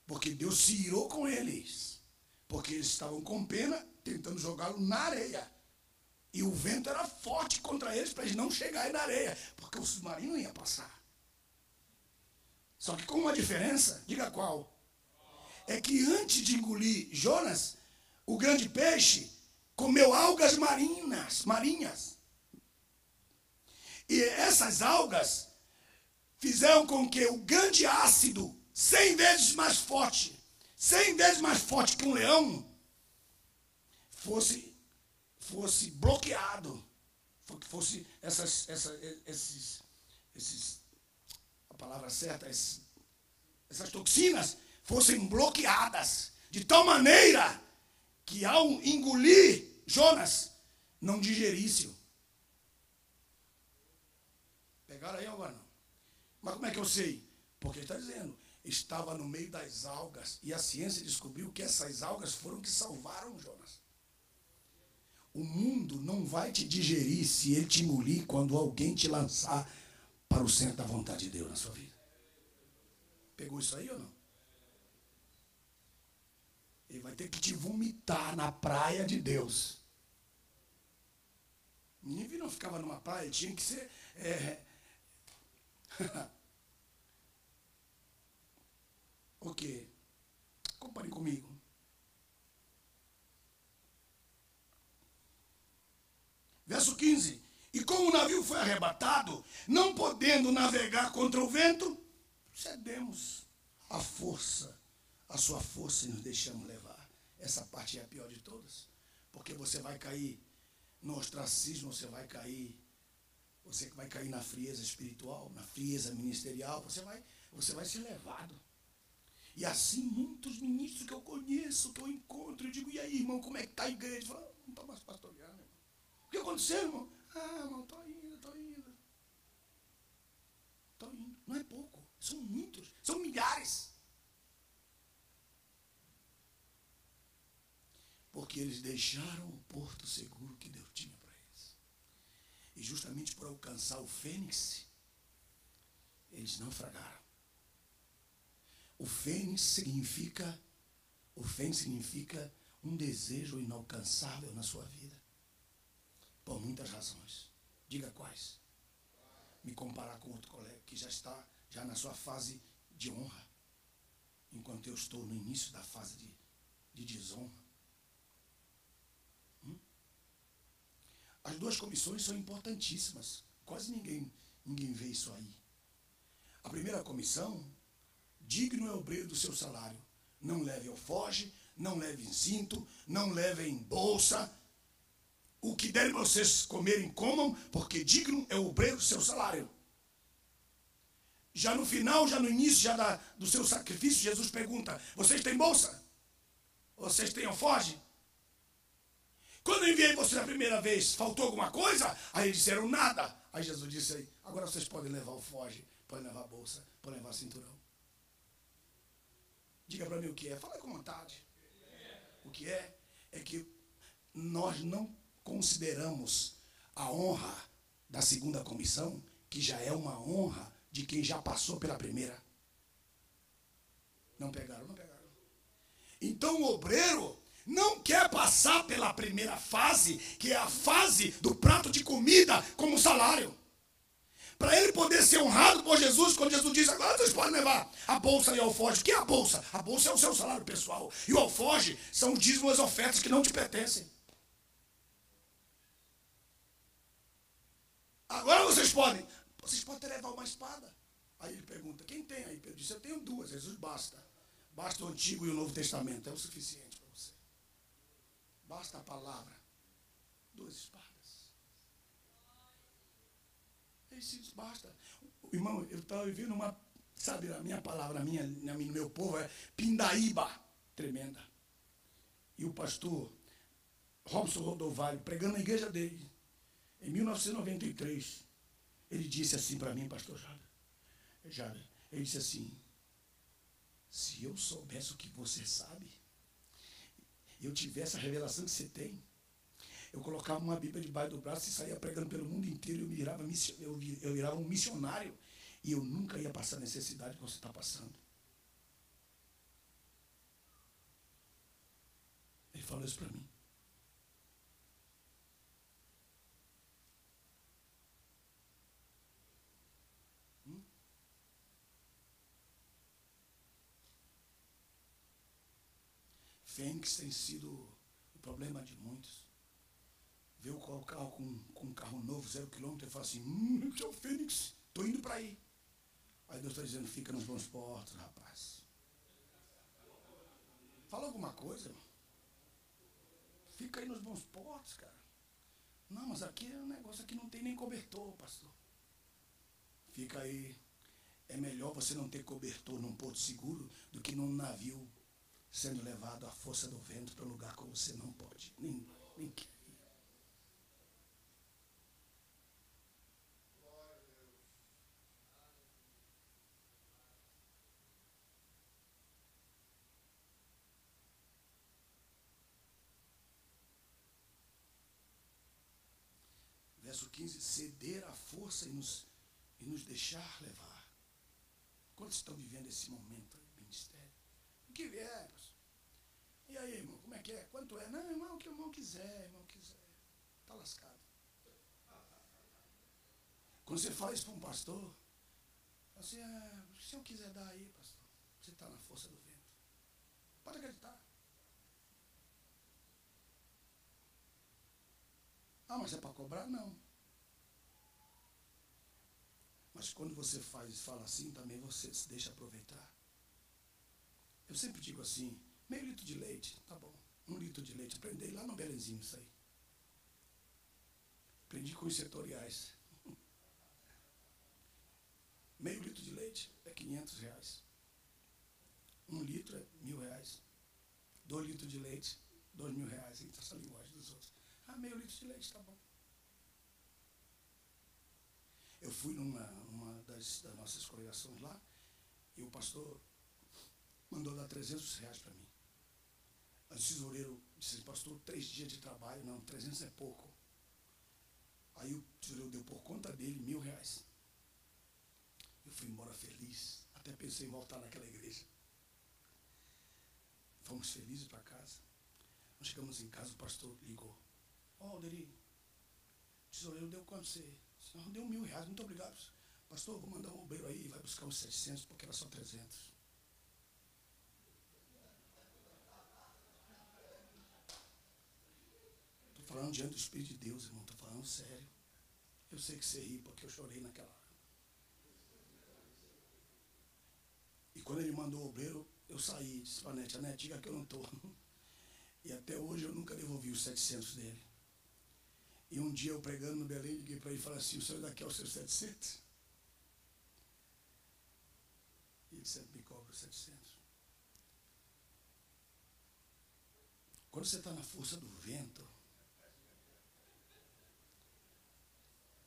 Porque Deus se irou com eles. Porque eles estavam com pena, tentando jogá-lo na areia. E o vento era forte contra eles para eles não chegarem na areia. Porque o submarino ia passar. Só que com uma diferença, diga qual? É que antes de engolir Jonas, o grande peixe comeu algas marinhas. E essas algas fizeram com que o grande ácido, 100 vezes mais forte que um leão, fosse bloqueado. Fosse a palavra certa, essas toxinas fossem bloqueadas. De tal maneira que ao engolir Jonas, não digerisse-o. Pegaram aí agora não? Mas como é que eu sei? Porque ele está dizendo, estava no meio das algas, e a ciência descobriu que essas algas foram que salvaram Jonas. O mundo não vai te digerir se ele te engolir quando alguém te lançar para o centro da vontade de Deus na sua vida. Pegou isso aí ou não? Ele vai ter que te vomitar na praia de Deus. Nínive não ficava numa praia, tinha que ser... O quê? Compare comigo. Verso 15. E como o navio foi arrebatado, não podendo navegar contra o vento, cedemos à força, a sua força, e nos deixamos levar. Essa parte é a pior de todas. Porque você vai cair no ostracismo, você vai cair na frieza espiritual, na frieza ministerial, você vai ser levado. E assim muitos ministros que eu conheço, que eu encontro, eu digo, e aí, irmão, como é que está a igreja? Fala, não está mais pastoreando, irmão. O que aconteceu, irmão? Ah, irmão, estou indo. Não é pouco, são muitos, são milhares. Porque eles deixaram o porto seguro que Deus tinha para eles. E justamente por alcançar o fênix, eles naufragaram. O fênix significa um desejo inalcançável na sua vida. Por muitas razões. Diga quais. Me comparar com outro colega que já está na sua fase de honra, enquanto eu estou no início da fase de desonra. As duas comissões são importantíssimas. Quase ninguém vê isso aí. A primeira comissão, digno é o obreiro do seu salário. Não leve alforje, não leve em cinto, não leve em bolsa. O que derem vocês comerem, comam, porque digno é o obreiro do seu salário. Já no final, já no início do seu sacrifício, Jesus pergunta, vocês têm bolsa? Vocês têm alforje? Quando eu enviei vocês a primeira vez, faltou alguma coisa? Aí eles disseram nada. Aí Jesus disse aí, agora vocês podem levar alforje, podem levar bolsa, podem levar cinturão. Diga para mim o que é, fala com vontade. O que é? É que nós não consideramos a honra da segunda comissão, que já é uma honra de quem já passou pela primeira. Não pegaram, não pegaram. Então o obreiro não quer passar pela primeira fase, que é a fase do prato de comida como salário. Para ele poder ser honrado por Jesus, quando Jesus diz, agora vocês podem levar a bolsa e o alforje. O que é a bolsa? A bolsa é o seu salário pessoal. E o alforje são os dízimos e as ofertas que não te pertencem. Agora vocês podem até levar uma espada. Aí ele pergunta, quem tem aí? Pedro disse, eu tenho duas. Jesus, basta. Basta o Antigo e o Novo Testamento, é o suficiente para você. Basta a palavra. Duas espadas. Isso basta. Irmão, eu estava vivendo uma, sabe, a minha palavra, no meu povo é pindaíba, tremenda. E o pastor Robson Rodovalho, pregando na igreja dele, em 1993, ele disse assim para mim, pastor Jada, ele disse assim, se eu soubesse o que você sabe, eu tivesse a revelação que você tem, eu colocava uma Bíblia debaixo do braço e saía pregando pelo mundo inteiro, eu virava um missionário, e eu nunca ia passar a necessidade que você está passando. Ele falou isso para mim. Fênix tem sido o problema de muitos. Vê o carro com um carro novo, 0 quilômetro, e fala assim, seu Fênix, estou indo para aí. Aí Deus está dizendo, fica nos bons portos, rapaz. Fala alguma coisa, irmão. Fica aí nos bons portos, cara. Não, mas aqui é um negócio, aqui não tem nem cobertor, pastor. Fica aí. É melhor você não ter cobertor num porto seguro do que num navio sendo levado à força do vento para um lugar que você não pode. Nem quer. Verso 15, ceder à força e nos deixar levar. Quantos estão vivendo esse momento de ministério? O que vier, pastor? E aí, irmão, como é que é? Quanto é? Não, irmão, o que o irmão quiser, está lascado. Quando você fala isso para um pastor, assim, se eu quiser dar aí, pastor, você está na força do vento. Pode acreditar. Ah, mas é para cobrar? Não. Mas quando você fala assim, também você se deixa aproveitar. Eu sempre digo assim, meio litro de leite, tá bom. 1 litro de leite, aprendi lá no Belenzinho isso aí. Aprendi com os setoriais. Meio litro de leite é R$500. 1 litro é R$1.000. 2 litros de leite, R$2.000. Então, essa linguagem dos outros. Meio litro de leite, tá bom. Eu fui numa das nossas congregações lá, e o pastor mandou dar R$300 para mim. Mas o tesoureiro disse, pastor, 3 dias de trabalho, não, 300 é pouco. Aí o tesoureiro deu por conta dele R$1.000. Eu fui embora feliz, até pensei em voltar naquela igreja. Fomos felizes para casa. Nós chegamos em casa, o pastor ligou. Alderi, o tesoureiro deu quanto você? Não, deu R$1.000, muito obrigado. Pastor, vou mandar um obreiro aí, vai buscar uns 700, porque era só 300. Estou falando diante do Espírito de Deus, irmão, estou falando sério. Eu sei que você ri, porque eu chorei naquela hora. E quando ele mandou o obreiro, eu saí, disse para a Nete, diga que eu não estou. E até hoje eu nunca devolvi os 700 dele. E um dia eu pregando no Belém, liguei para ele e falei assim, o senhor daqui é os seus 700? E ele sempre me cobra os 700. Quando você está na força do vento,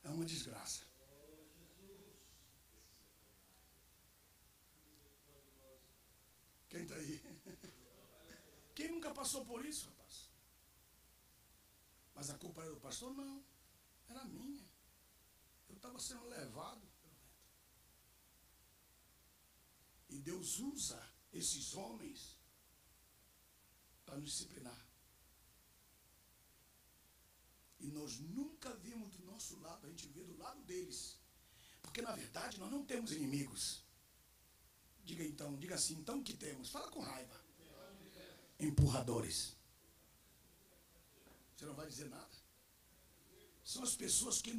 é uma desgraça. Quem está aí? Quem nunca passou por isso, rapaz? Mas a culpa era do pastor? Não, era minha. Eu estava sendo levado pelo vento. E Deus usa esses homens para nos disciplinar. E nós nunca vemos do nosso lado, a gente vê do lado deles. Porque na verdade nós não temos inimigos. Diga assim, então o que temos? Fala com raiva. Empurradores. Você não vai dizer nada. São as pessoas que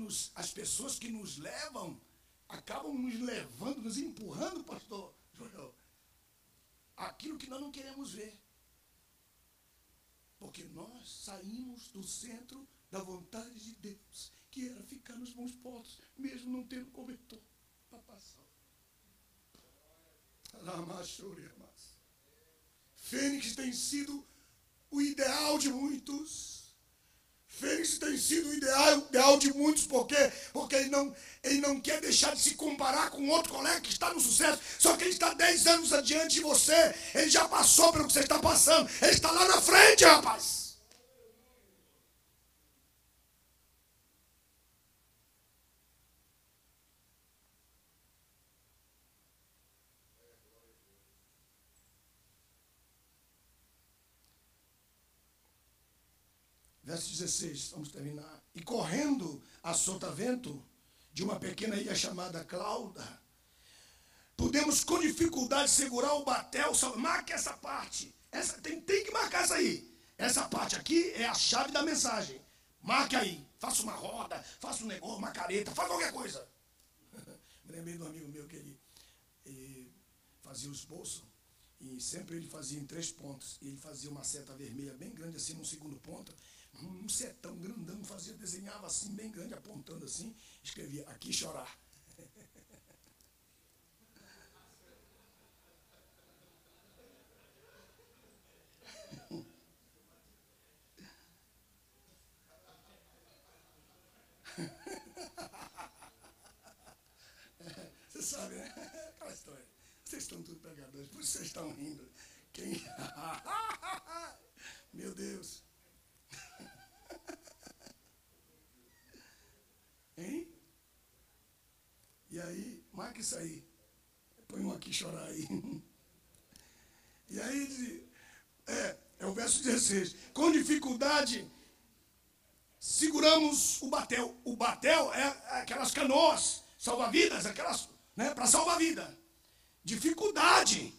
nos levam, acabam nos levando, nos empurrando, pastor Joel, aquilo que nós não queremos ver. Porque nós saímos do centro da vontade de Deus, que era ficar nos bons portos, mesmo não tendo cobertor para passar. Fênix tem sido o ideal de muitos. Fênix tem sido o ideal de muitos, porque ele não quer deixar de se comparar com outro colega que está no sucesso, só que ele está 10 anos adiante de você, ele já passou pelo que você está passando, ele está lá na frente, rapaz. Verso 16, vamos terminar. E correndo a sotavento de uma pequena ilha chamada Clauda, pudemos com dificuldade segurar o batel. Marque essa parte. Tem que marcar essa aí. Essa parte aqui é a chave da mensagem. Marque aí. Faça uma roda, faça um negócio, uma careta, faça qualquer coisa. Me lembrei de um amigo meu que ele fazia os bolsos. E sempre ele fazia em 3 pontos. E ele fazia uma seta vermelha bem grande assim no segundo ponto. Um setão grandão, desenhava assim, bem grande, apontando assim, escrevia, aqui chorar. Você sabe, né? Aquela história. Vocês estão tudo pegadores, por isso vocês estão rindo. Meu Deus. Hein? E aí, marca isso aí. Põe um aqui chorar aí. E aí, é o verso 16. Com dificuldade, seguramos o batel. O batel é aquelas canoas salva-vidas, aquelas, né, para salvar a vida. Dificuldade.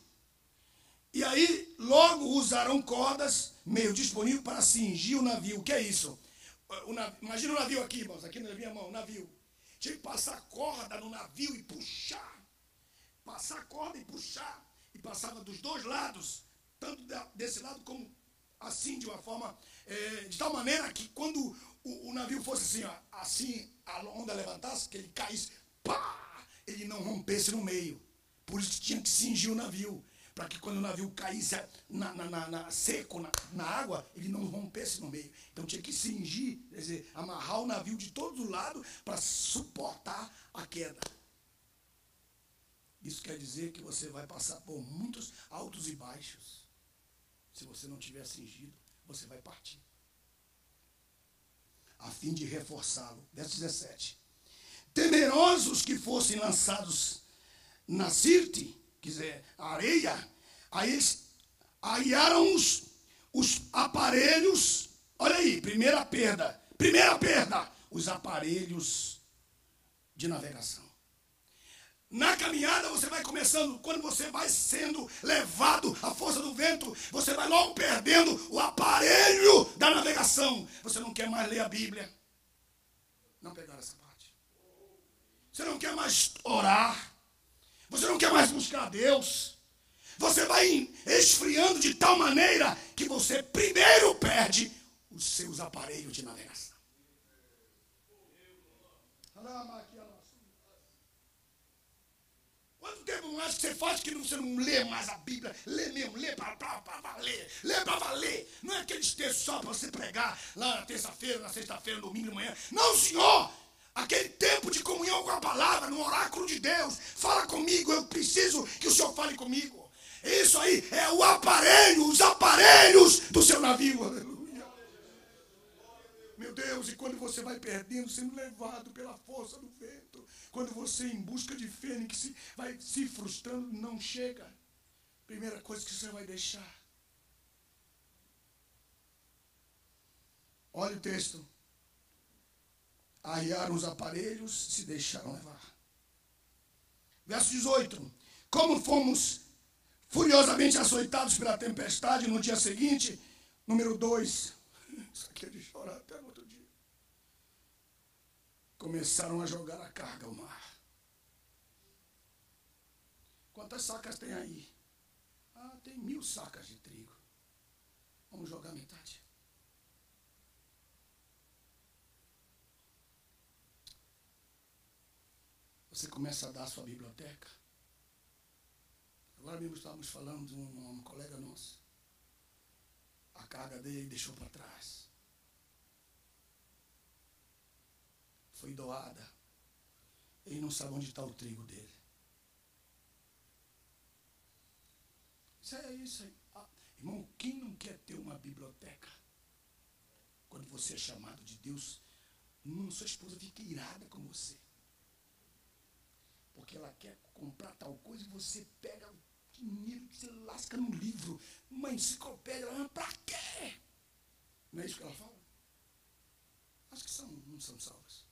E aí, logo usaram cordas, meio disponível para cingir o navio. O que é isso? Imagina o navio aqui, irmãos, aqui na minha mão, o navio. Tinha que passar corda no navio e puxar. Passar corda e puxar. E passava dos dois lados, tanto desse lado como assim, de uma forma, de tal maneira que quando o navio fosse assim, ó, assim, a onda levantasse, que ele caísse, pá, ele não rompesse no meio. Por isso tinha que cingir o navio. Para que quando o navio caísse seco na água, ele não rompesse no meio. Então tinha que cingir, quer dizer, amarrar o navio de todo lado para suportar a queda. Isso quer dizer que você vai passar por muitos altos e baixos. Se você não tiver cingido, você vai partir. A fim de reforçá-lo. Verso 17. Temerosos que fossem lançados na sirte, quer dizer, a areia, aí eles arriaram os aparelhos. Olha aí, primeira perda, os aparelhos de navegação. Na caminhada você vai começando, quando você vai sendo levado à força do vento, você vai logo perdendo o aparelho da navegação. Você não quer mais ler a Bíblia. Não pegaram essa parte. Você não quer mais orar. Você não quer mais buscar a Deus. Você vai esfriando de tal maneira que você primeiro perde os seus aparelhos de navegação. Quanto tempo mais que você faz que você não lê mais a Bíblia? Lê mesmo, lê para valer. Lê para valer. Não é aqueles textos só para você pregar lá na terça-feira, na sexta-feira, no domingo de manhã. Não, senhor! Aquele tempo de comunhão com a palavra, no oráculo de Deus. Fala comigo, eu preciso que o Senhor fale comigo. Isso aí é o aparelho, os aparelhos do seu navio. Aleluia. Meu Deus, e quando você vai perdendo, sendo levado pela força do vento, quando você em busca de fênix vai se frustrando, não chega. Primeira coisa que você vai deixar. Olha o texto. Arriaram os aparelhos, se deixaram levar. Verso 18. Como fomos furiosamente açoitados pela tempestade no dia seguinte, número 2. Isso aqui é de chorar até no outro dia. Começaram a jogar a carga ao mar. Quantas sacas tem aí? Ah, tem 1000 sacas de trigo. Vamos jogar metade. Você começa a dar a sua biblioteca. Agora mesmo estávamos falando de uma colega nossa. A carga dele deixou para trás. Foi doada. Ele não sabe onde está o trigo dele. Isso aí. Ah, irmão, quem não quer ter uma biblioteca? Quando você é chamado de Deus, sua esposa fica irada com você. Porque ela quer comprar tal coisa e você pega o dinheiro que você lasca no livro, uma enciclopédia, ela, pra quê? Não é isso que ela fala? Acho que não são salvas.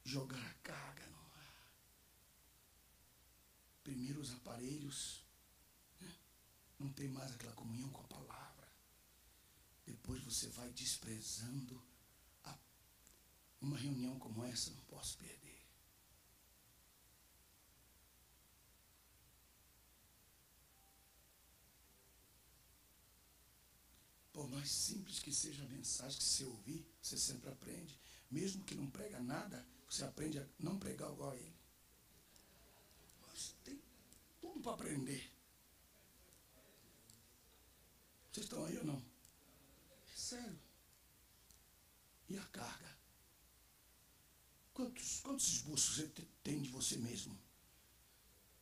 Jogar a carga no ar. Primeiro os aparelhos, né? Não tem mais aquela comunhão com a palavra. Depois você vai desprezando. Uma reunião como essa não posso perder. Por mais simples que seja a mensagem que você ouvir, você sempre aprende. Mesmo que não prega nada, você aprende a não pregar igual a ele. Mas tem tudo para aprender. Vocês estão aí ou não? É sério. E a carga? Quantos esboços você tem de você mesmo?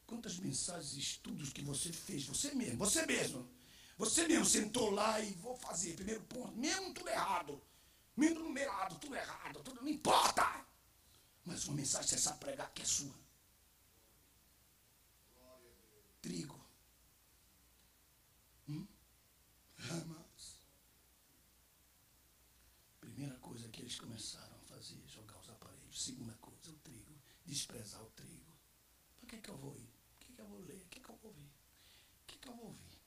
Quantas mensagens e estudos que você fez? Você mesmo sentou lá e vou fazer, primeiro ponto, mesmo tudo errado, mesmo numerado, tudo errado, tudo não importa. Mas uma mensagem você sabe pregar que é sua. Trigo. Ramas. Primeira coisa que eles começaram a fazer, jogar os aparelhos. Segunda coisa, o trigo. Desprezar o trigo. Para que eu vou ir? O que eu vou ler? O que eu vou ver? O que eu vou ouvir?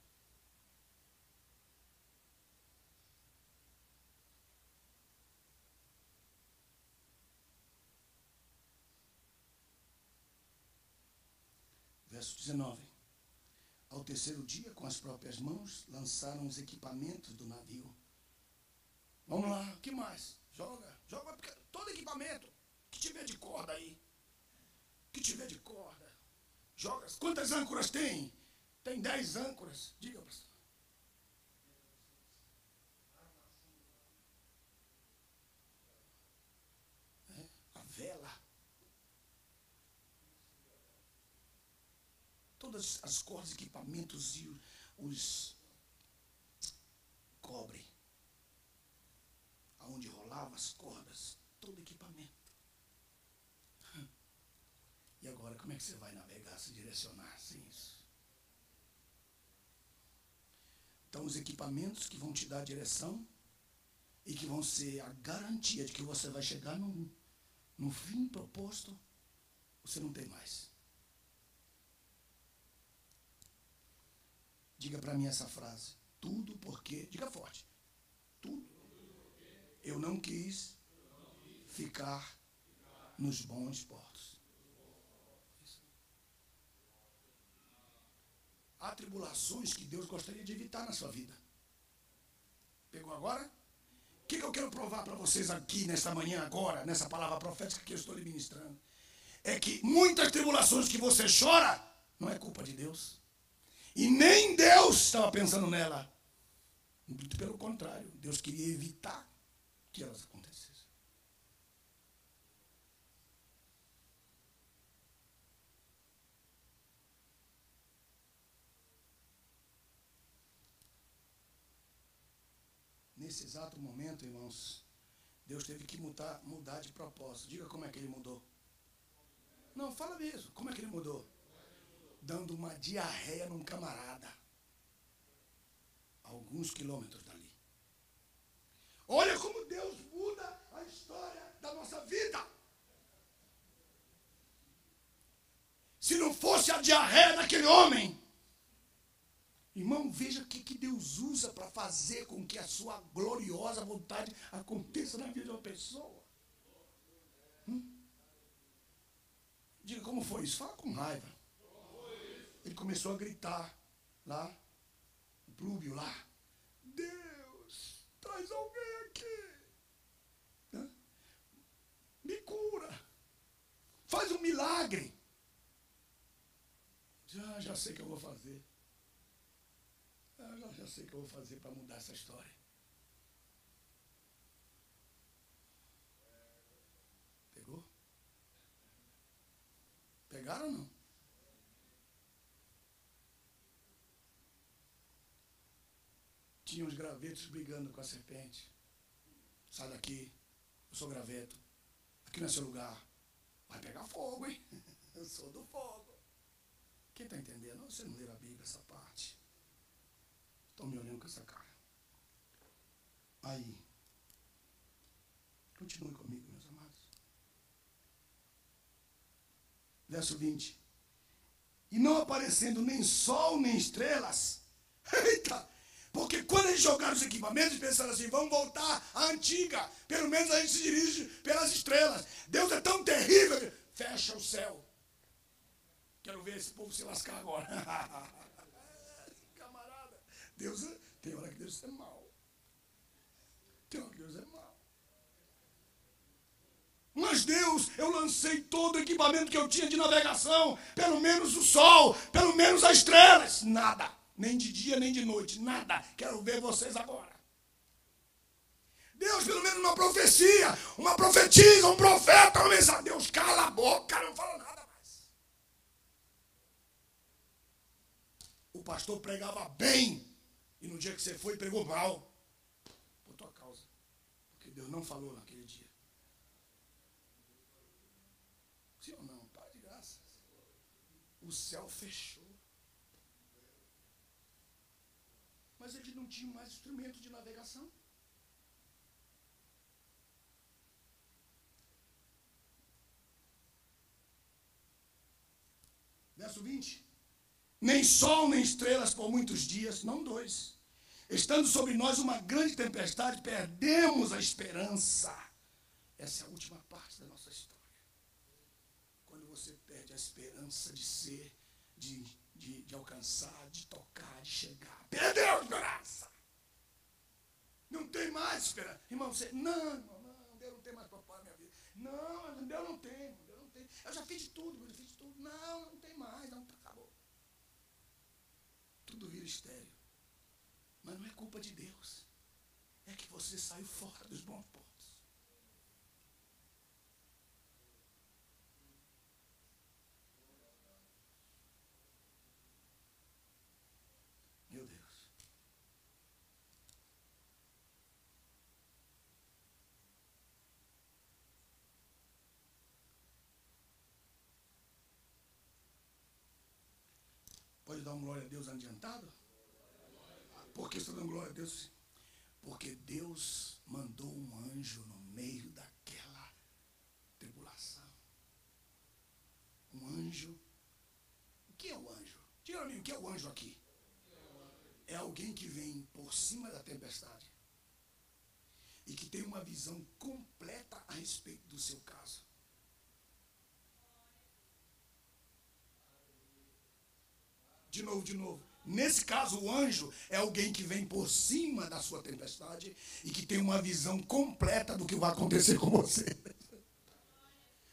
Verso 19. Ao terceiro dia, com as próprias mãos, lançaram os equipamentos do navio. Vamos lá, o que mais? Joga todo equipamento que tiver de corda aí. Que tiver de corda. Joga. Quantas âncoras tem? Tem 10 âncoras. Diga, pastor. A vela. Todas as cordas, equipamentos e os cobre. Aonde rolava as cordas. Todo equipamento. E agora, como é que você vai navegar, se direcionar sem isso? Então, os equipamentos que vão te dar a direção e que vão ser a garantia de que você vai chegar no fim proposto, você não tem mais. Diga para mim essa frase. Tudo porque, diga forte, tudo. Eu não quis ficar nos bons portos. Há tribulações que Deus gostaria de evitar na sua vida. Pegou agora? O que eu quero provar para vocês aqui nessa manhã agora, nessa palavra profética que eu estou lhe ministrando? É que muitas tribulações que você chora, não é culpa de Deus. E nem Deus estava pensando nela. Muito pelo contrário, Deus queria evitar que elas acontecessem. nesse exato momento, irmãos, Deus teve que mudar de propósito. Diga como é que ele mudou. Não, fala mesmo. Como é que ele mudou? Dando uma diarreia num camarada. A alguns quilômetros dali. Olha como Deus muda a história da nossa vida. Se não fosse a diarreia daquele homem. Irmão, veja o que Deus usa para fazer com que a sua gloriosa vontade aconteça na vida de uma pessoa. Diga como foi isso. Fala com raiva. Ele começou a gritar lá, o Plúbio lá. Deus, traz alguém aqui. Me cura. Faz um milagre. Já sei o que eu vou fazer. Já sei o que eu vou fazer para mudar essa história. Pegou? Pegaram ou não? Tinha uns gravetos brigando com a serpente. Sai daqui, eu sou graveto. Aqui não é seu lugar. Vai pegar fogo, hein? Eu sou do fogo. Quem está entendendo? Você não leu a Bíblia, essa parte. Estão me olhando com essa cara. Aí. Continue comigo, meus amados. Verso 20. E não aparecendo nem sol, nem estrelas. Eita! Porque quando eles jogaram os equipamentos, pensaram assim, vamos voltar à antiga. Pelo menos a gente se dirige pelas estrelas. Deus é tão terrível que fecha o céu. Quero ver esse povo se lascar agora. Camarada, Deus tem hora que Deus é mau. Tem hora que Deus é mau. Mas Deus, eu lancei todo o equipamento que eu tinha de navegação. Pelo menos o sol, pelo menos as estrelas. Nada. Nem de dia, nem de noite. Nada. Quero ver vocês agora. Deus, pelo menos uma profecia. Uma profetisa, um profeta, uma mensagem. Deus, cala a boca, não fala nada. O pastor pregava bem, e no dia que você foi, pregou mal, por tua causa, porque Deus não falou naquele dia. Sim ou não? Pai de graça. O céu fechou. Mas eles não tinham mais instrumento de navegação. Verso 20. Nem sol, nem estrelas por muitos dias, não dois. Estando sobre nós uma grande tempestade, perdemos a esperança. Essa é a última parte da nossa história. Quando você perde a esperança de ser, de alcançar, de tocar, de chegar. Perdeu a esperança. Não tem mais esperança. Irmão, você, não, Deus não tem mais propósito na minha vida. Não, Deus não tem. Eu já fiz de tudo, Não tem mais, não, acabou. Tudo vira estéril. Mas não é culpa de Deus. É que você saiu fora dos bons pontos. Meu Deus. Pode dar uma glória a Deus adiantado? Por que estou dando glória a Deus? Porque Deus mandou um anjo no meio daquela tribulação. Um anjo. O que é o anjo? Diga para mim, o que é o anjo aqui? É alguém que vem por cima da tempestade e que tem uma visão completa a respeito do seu caso. De novo. Nesse caso, o anjo é alguém que vem por cima da sua tempestade e que tem uma visão completa do que vai acontecer com você.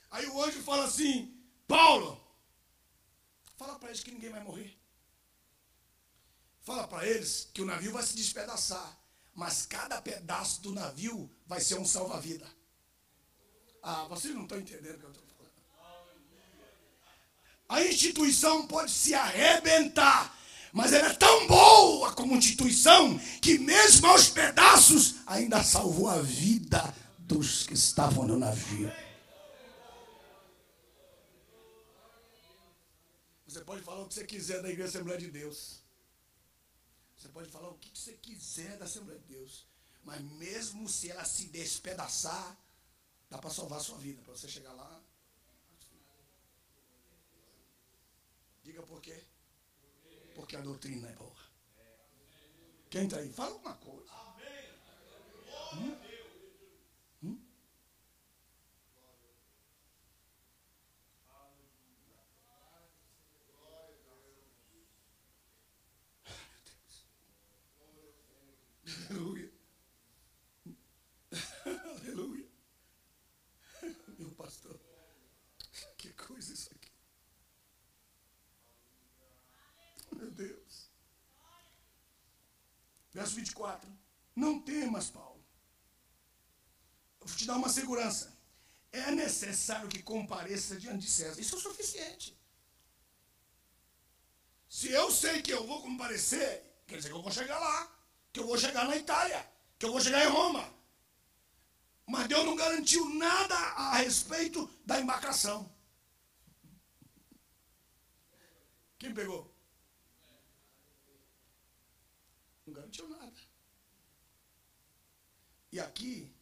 Aí o anjo fala assim, Paulo, fala para eles que ninguém vai morrer. Fala para eles que o navio vai se despedaçar, mas cada pedaço do navio vai ser um salva-vida. Ah, vocês não estão entendendo o que eu estou falando. A instituição pode se arrebentar, Mas ela é tão boa como instituição que mesmo aos pedaços ainda salvou a vida dos que estavam no navio. Você pode falar o que você quiser da Igreja Assembleia de Deus. Você pode falar o que você quiser da Assembleia de Deus. Mas mesmo se ela se despedaçar, dá para salvar a sua vida. Para você chegar lá. Diga por quê? Porque a doutrina é boa. Quem está aí? Fala alguma coisa. Aleluia. Aleluia. Meu pastor. Que coisa isso aqui. Meu Deus. Verso 24. Não temas, Paulo. Eu vou te dar uma segurança. É necessário que compareça diante de César. Isso é o suficiente. Se eu sei que eu vou comparecer, quer dizer que eu vou chegar lá. Que eu vou chegar na Itália. Que eu vou chegar em Roma. Mas Deus não garantiu nada a respeito da embarcação. Quem pegou? Não garantiu nada. E aqui,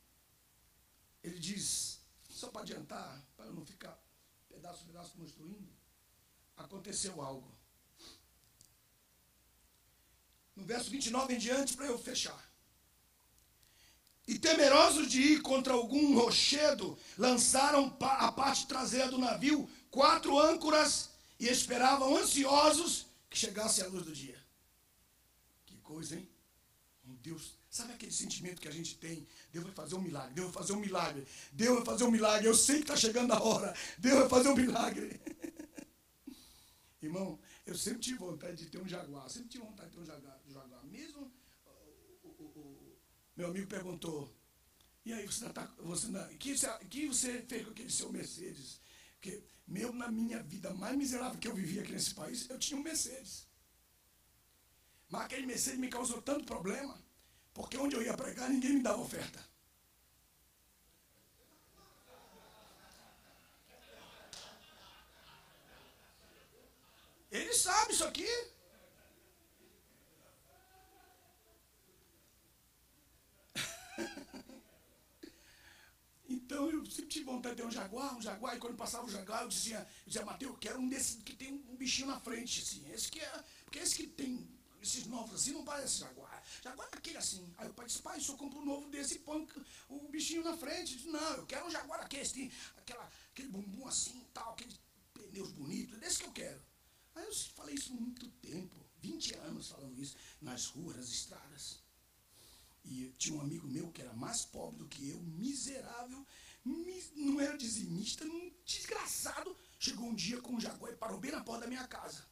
ele diz, só para adiantar, para eu não ficar pedaço a pedaço construindo, aconteceu algo. No verso 29 em diante, para eu fechar. E temerosos de ir contra algum rochedo, lançaram a parte traseira do navio 4 âncoras e esperavam ansiosos que chegasse a luz do dia. Que coisa, hein? Deus, sabe aquele sentimento que a gente tem? Deus vai fazer um milagre, Deus vai fazer um milagre, Deus vai fazer um milagre, eu sei que está chegando a hora, Deus vai fazer um milagre. Irmão, eu sempre tive vontade de ter um Jaguar, sempre tive vontade de ter um Jaguar. Mesmo meu amigo perguntou, e aí, que você fez com aquele seu Mercedes? Porque na minha vida mais miserável que eu vivia aqui nesse país, eu tinha um Mercedes. Mas aquele Mercedes me causou tanto problema, porque onde eu ia pregar, ninguém me dava oferta. Ele sabe isso aqui. Então eu sempre tive vontade de ter um Jaguar, e quando passava o Jaguar, eu dizia, Mateus, eu quero um desses que tem um bichinho na frente, assim. Porque esse que tem esses novos assim não parece Jaguar. Jaguar é aquele assim. Aí o pai disse, pai, se eu compro um novo desse e põe o bichinho na frente. Eu disse, não, eu quero um Jaguar aquele, tem aquele bumbum assim, tal, aqueles pneus bonitos, desse que eu quero. Aí eu falei isso há muito tempo, 20 anos falando isso, nas ruas, nas estradas. E tinha um amigo meu que era mais pobre do que eu, miserável, não era dizimista, desgraçado. Chegou um dia com um Jaguar e parou bem na porta da minha casa.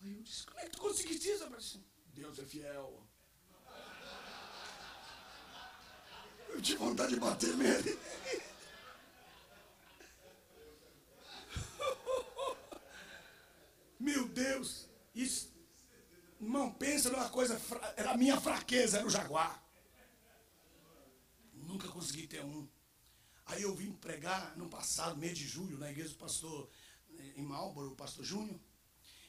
Aí eu disse, como é que tu conseguiste isso? Eu disse, Deus é fiel. Eu tive vontade de bater nele. Meu Deus, isso, irmão, pensa numa coisa, era a minha fraqueza, era o Jaguar. Nunca consegui ter um. Aí eu vim pregar no passado, mês de julho, na igreja do pastor em Marlboro, o pastor Júnior.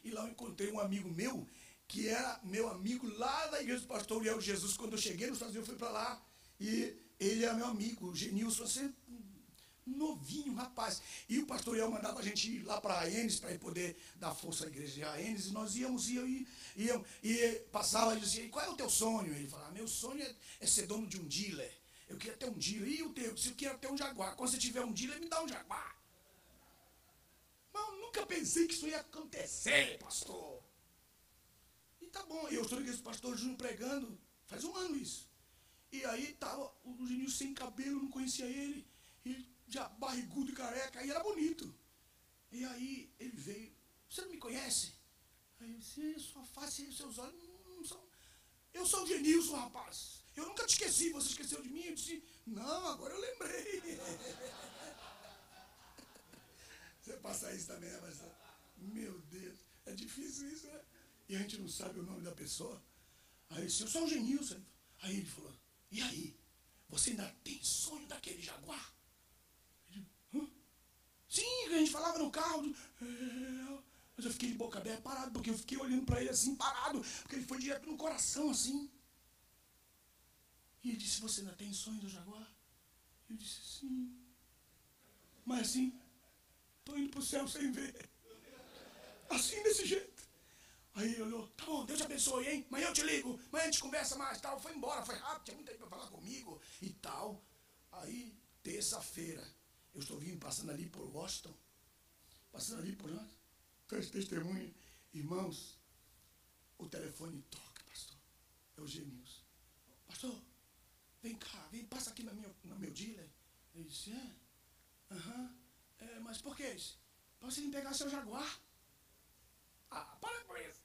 E lá eu encontrei um amigo meu, que era meu amigo lá da igreja do pastor Uriel Jesus. Quando eu cheguei nos Estados Unidos, eu fui para lá. E ele era meu amigo, o Genilson, você novinho, rapaz. E o pastor Uriel mandava a gente ir lá para Aenes, para ele poder dar força à igreja de Aenes. E nós íamos, e passava e dizia, e qual é o teu sonho? Ele falava, meu sonho é ser dono de um dealer. Eu queria ter um dealer. E o teu? Se eu queria ter um Jaguar. Quando você tiver um dealer, me dá um Jaguar. Mas eu nunca pensei que isso ia acontecer, pastor. E tá bom. Eu estou na igreja do pastor Júnior pregando. Faz um ano isso. E aí estava o Genil sem cabelo, não conhecia ele. Ele já barrigudo e careca. Aí era bonito. E aí ele veio. Você não me conhece? Aí eu disse, sua face e seus olhos não são... Eu sou o Genilson, rapaz. Eu nunca te esqueci, você esqueceu de mim? Eu disse, não, agora eu lembrei. Você passa isso também, né, pastor? Meu Deus, é difícil isso, né? E a gente não sabe o nome da pessoa. Aí eu disse, eu sou o Genilson. Aí ele falou, e aí? Você ainda tem sonho daquele jaguar? Eu digo, hã? Sim, a gente falava no carro. Mas eu fiquei de boca aberta, parado, porque eu fiquei olhando para ele assim, parado, porque ele foi direto no coração, assim. E ele disse, você ainda tem sonho do jaguar? Eu disse, sim. Mas assim, estou indo para o céu sem ver. Assim, desse jeito. Aí ele olhou, tá bom, Deus te abençoe, hein? Amanhã eu te ligo, amanhã a gente conversa mais, tal. Foi embora, foi rápido, tinha muita gente para falar comigo e tal. Aí, terça-feira, eu estou vindo, passando ali por Washington, passando ali por nós, fez testemunho. Irmãos, o telefone toca, pastor. É o Genilson. Pastor, vem cá, vem, passa aqui no meu dealer. Ele disse, mas por que isso? Para você vir pegar seu jaguar. Para com isso.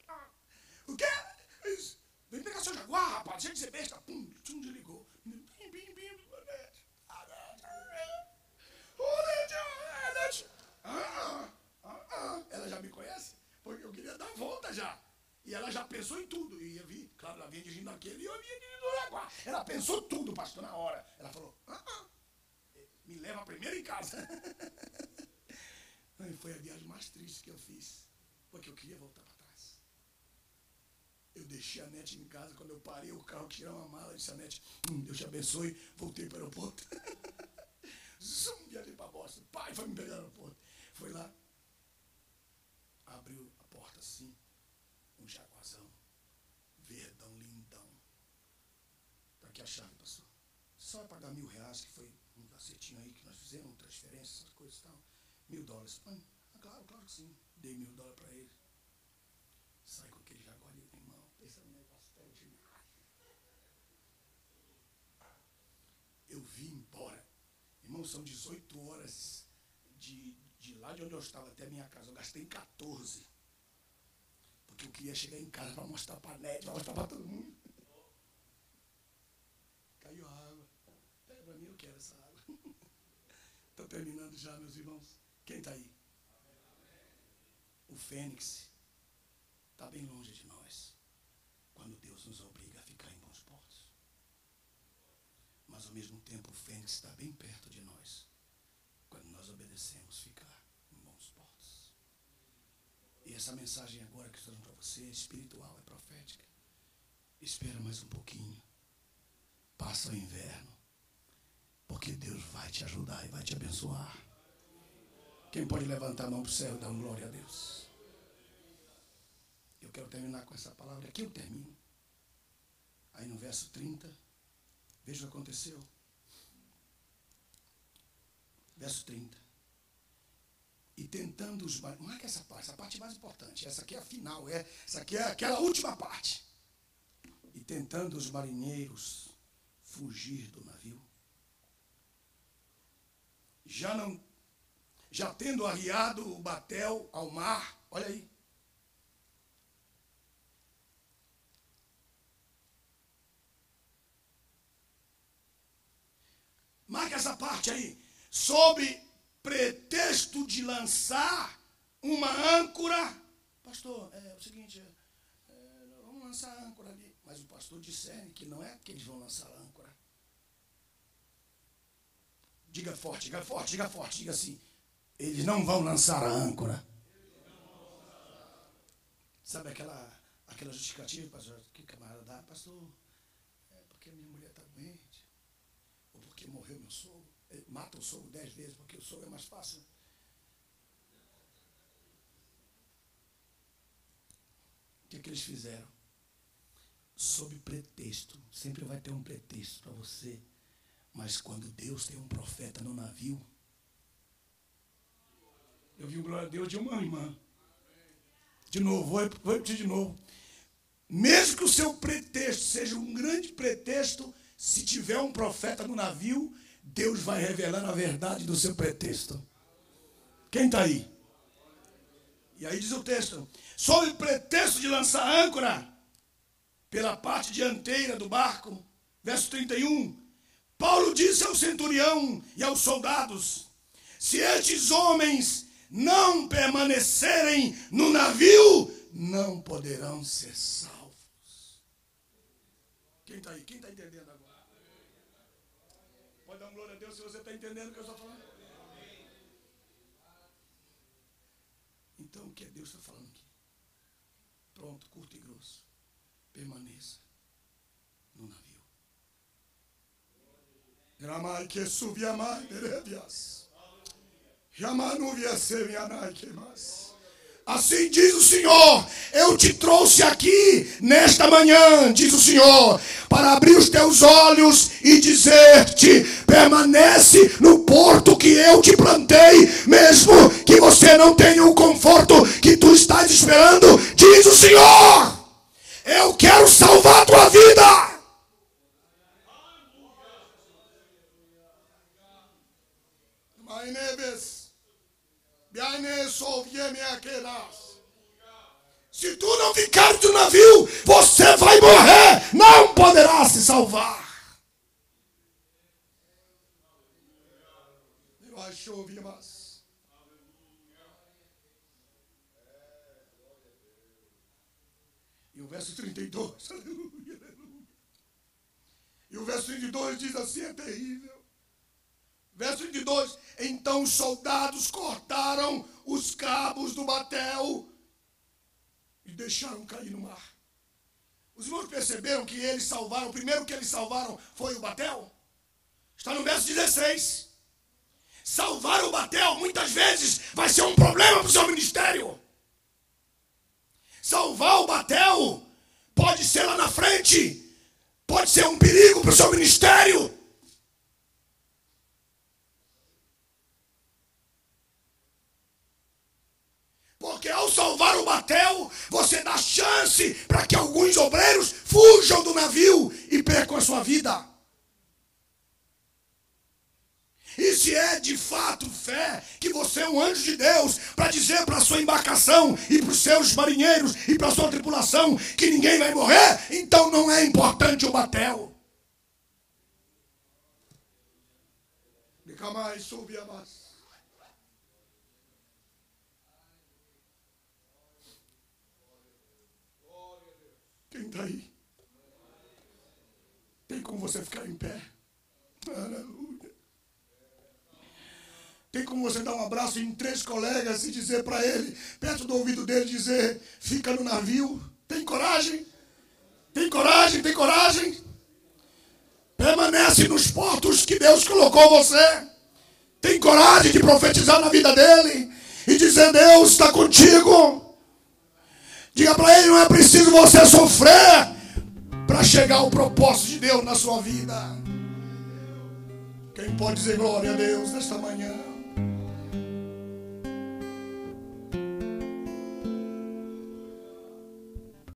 O quê? Vem pegar seu jaguar, rapaz. Deixa de ser besta. Pum, desligou. Ela já me conhece? Porque eu queria dar a volta já. E ela já pensou em tudo. E ia vir, claro, ela vinha dirigindo aquele e eu vinha dirigindo o jaguar. Ela pensou tudo, pastor, na hora. Ela falou, me leva primeiro em casa. Aí foi a viagem mais triste que eu fiz. Porque eu queria voltar para trás. Eu deixei a Nete em casa. Quando eu parei o carro, tirei uma mala, disse a Nete, Deus te abençoe, voltei para o aeroporto. Viajei para Boston. Pai foi me pegar no aeroporto. Foi lá, abriu a porta assim, um jaguazão, verdão, lindão. Tá aqui a chave, pastor. Só vai pagar R$1.000, que foi um acertinho aí que nós fizemos, transferência, essas coisas e tal. $1.000. Claro que sim. Dei $1.000 para ele. Sai com aquele jaguar ali, irmão. Pensa no negócio extraordinário. Eu vim embora. Irmão, são 18 horas de lá de onde eu estava até a minha casa. Eu gastei 14. Porque eu queria chegar em casa para mostrar para a Nete, para mostrar para todo mundo. Caiu a água. Pega para mim, eu quero essa água. Estou terminando já, meus irmãos. Quem está aí? O Fênix está bem longe de nós, quando Deus nos obriga a ficar em bons portos. Mas, ao mesmo tempo, o Fênix está bem perto de nós, quando nós obedecemos ficar em bons portos. E essa mensagem agora que estou dando para você é espiritual, é profética. Espera mais um pouquinho. Passa o inverno, porque Deus vai te ajudar e vai te abençoar. Quem pode levantar a mão para o céu e dar uma glória a Deus? Eu quero terminar com essa palavra. Aqui eu termino. Aí no verso 30, veja o que aconteceu. Verso 30. E tentando os marinheiros. Marca essa parte mais importante. Essa aqui é a final. Essa aqui é aquela última parte. E tentando os marinheiros fugir do navio, já tendo arriado o batel ao mar, olha aí. Marca essa parte aí. Sob pretexto de lançar uma âncora. Pastor, é o seguinte, vamos lançar a âncora ali. Mas o pastor discerne que não é que eles vão lançar a âncora. Diga forte, diga assim. Eles não vão lançar a âncora. Sabe aquela justificativa, pastor, que o camarada dá? Pastor, é porque minha mulher está doente. Ou porque morreu meu sogro. Mata o sogro 10 vezes, porque o sogro é mais fácil. O que eles fizeram? Sob pretexto. Sempre vai ter um pretexto para você. Mas quando Deus tem um profeta no navio, eu vi o glória a Deus de uma irmã. De novo, vou repetir de novo. Mesmo que o seu pretexto seja um grande pretexto, se tiver um profeta no navio, Deus vai revelando a verdade do seu pretexto. Quem está aí? E aí diz o texto, sob o pretexto de lançar âncora pela parte dianteira do barco, verso 31, Paulo disse ao centurião e aos soldados, se estes homens não permanecerem no navio, não poderão ser salvos. Quem está aí? Quem está entendendo agora? Pode dar uma glória a Deus se você está entendendo o que eu estou falando. Então, o que Deus está falando aqui? Pronto, curto e grosso. Permaneça no navio. Assim diz o Senhor, eu te trouxe aqui nesta manhã, diz o Senhor, para abrir os teus olhos e dizer-te, permanece no porto que eu te plantei, mesmo que você não tenha o conforto que tu estás esperando, diz o Senhor, eu quero salvar a tua vida. Se tu não ficares no navio, você vai morrer, não poderá se salvar. Eu acho ouvir mais. E o verso 32, aleluia, aleluia. E o verso 32 diz assim, é terrível. Verso 22, então os soldados cortaram os cabos do batel e deixaram cair no mar. Os irmãos perceberam que eles salvaram, o primeiro que eles salvaram foi o batel? Está no verso 16. Salvar o batel muitas vezes vai ser um problema para o seu ministério. Salvar o batel pode ser lá na frente, pode ser um perigo para o seu ministério. Porque ao salvar o batel, você dá chance para que alguns obreiros fujam do navio e percam a sua vida. E se é de fato fé que você é um anjo de Deus para dizer para a sua embarcação e para os seus marinheiros e para a sua tripulação que ninguém vai morrer, então não é importante o batel. Nunca mais soube a mais. Quem está aí? Tem como você ficar em pé? Aleluia. Tem como você dar um abraço em 3 colegas e dizer para ele, perto do ouvido dele, dizer, fica no navio? Tem coragem? Tem coragem? Tem coragem? Permanece nos portos que Deus colocou você. Tem coragem de profetizar na vida dele e dizer, Deus está contigo. Diga para ele, não é preciso você sofrer para chegar ao propósito de Deus na sua vida. Quem pode dizer glória a Deus nesta manhã?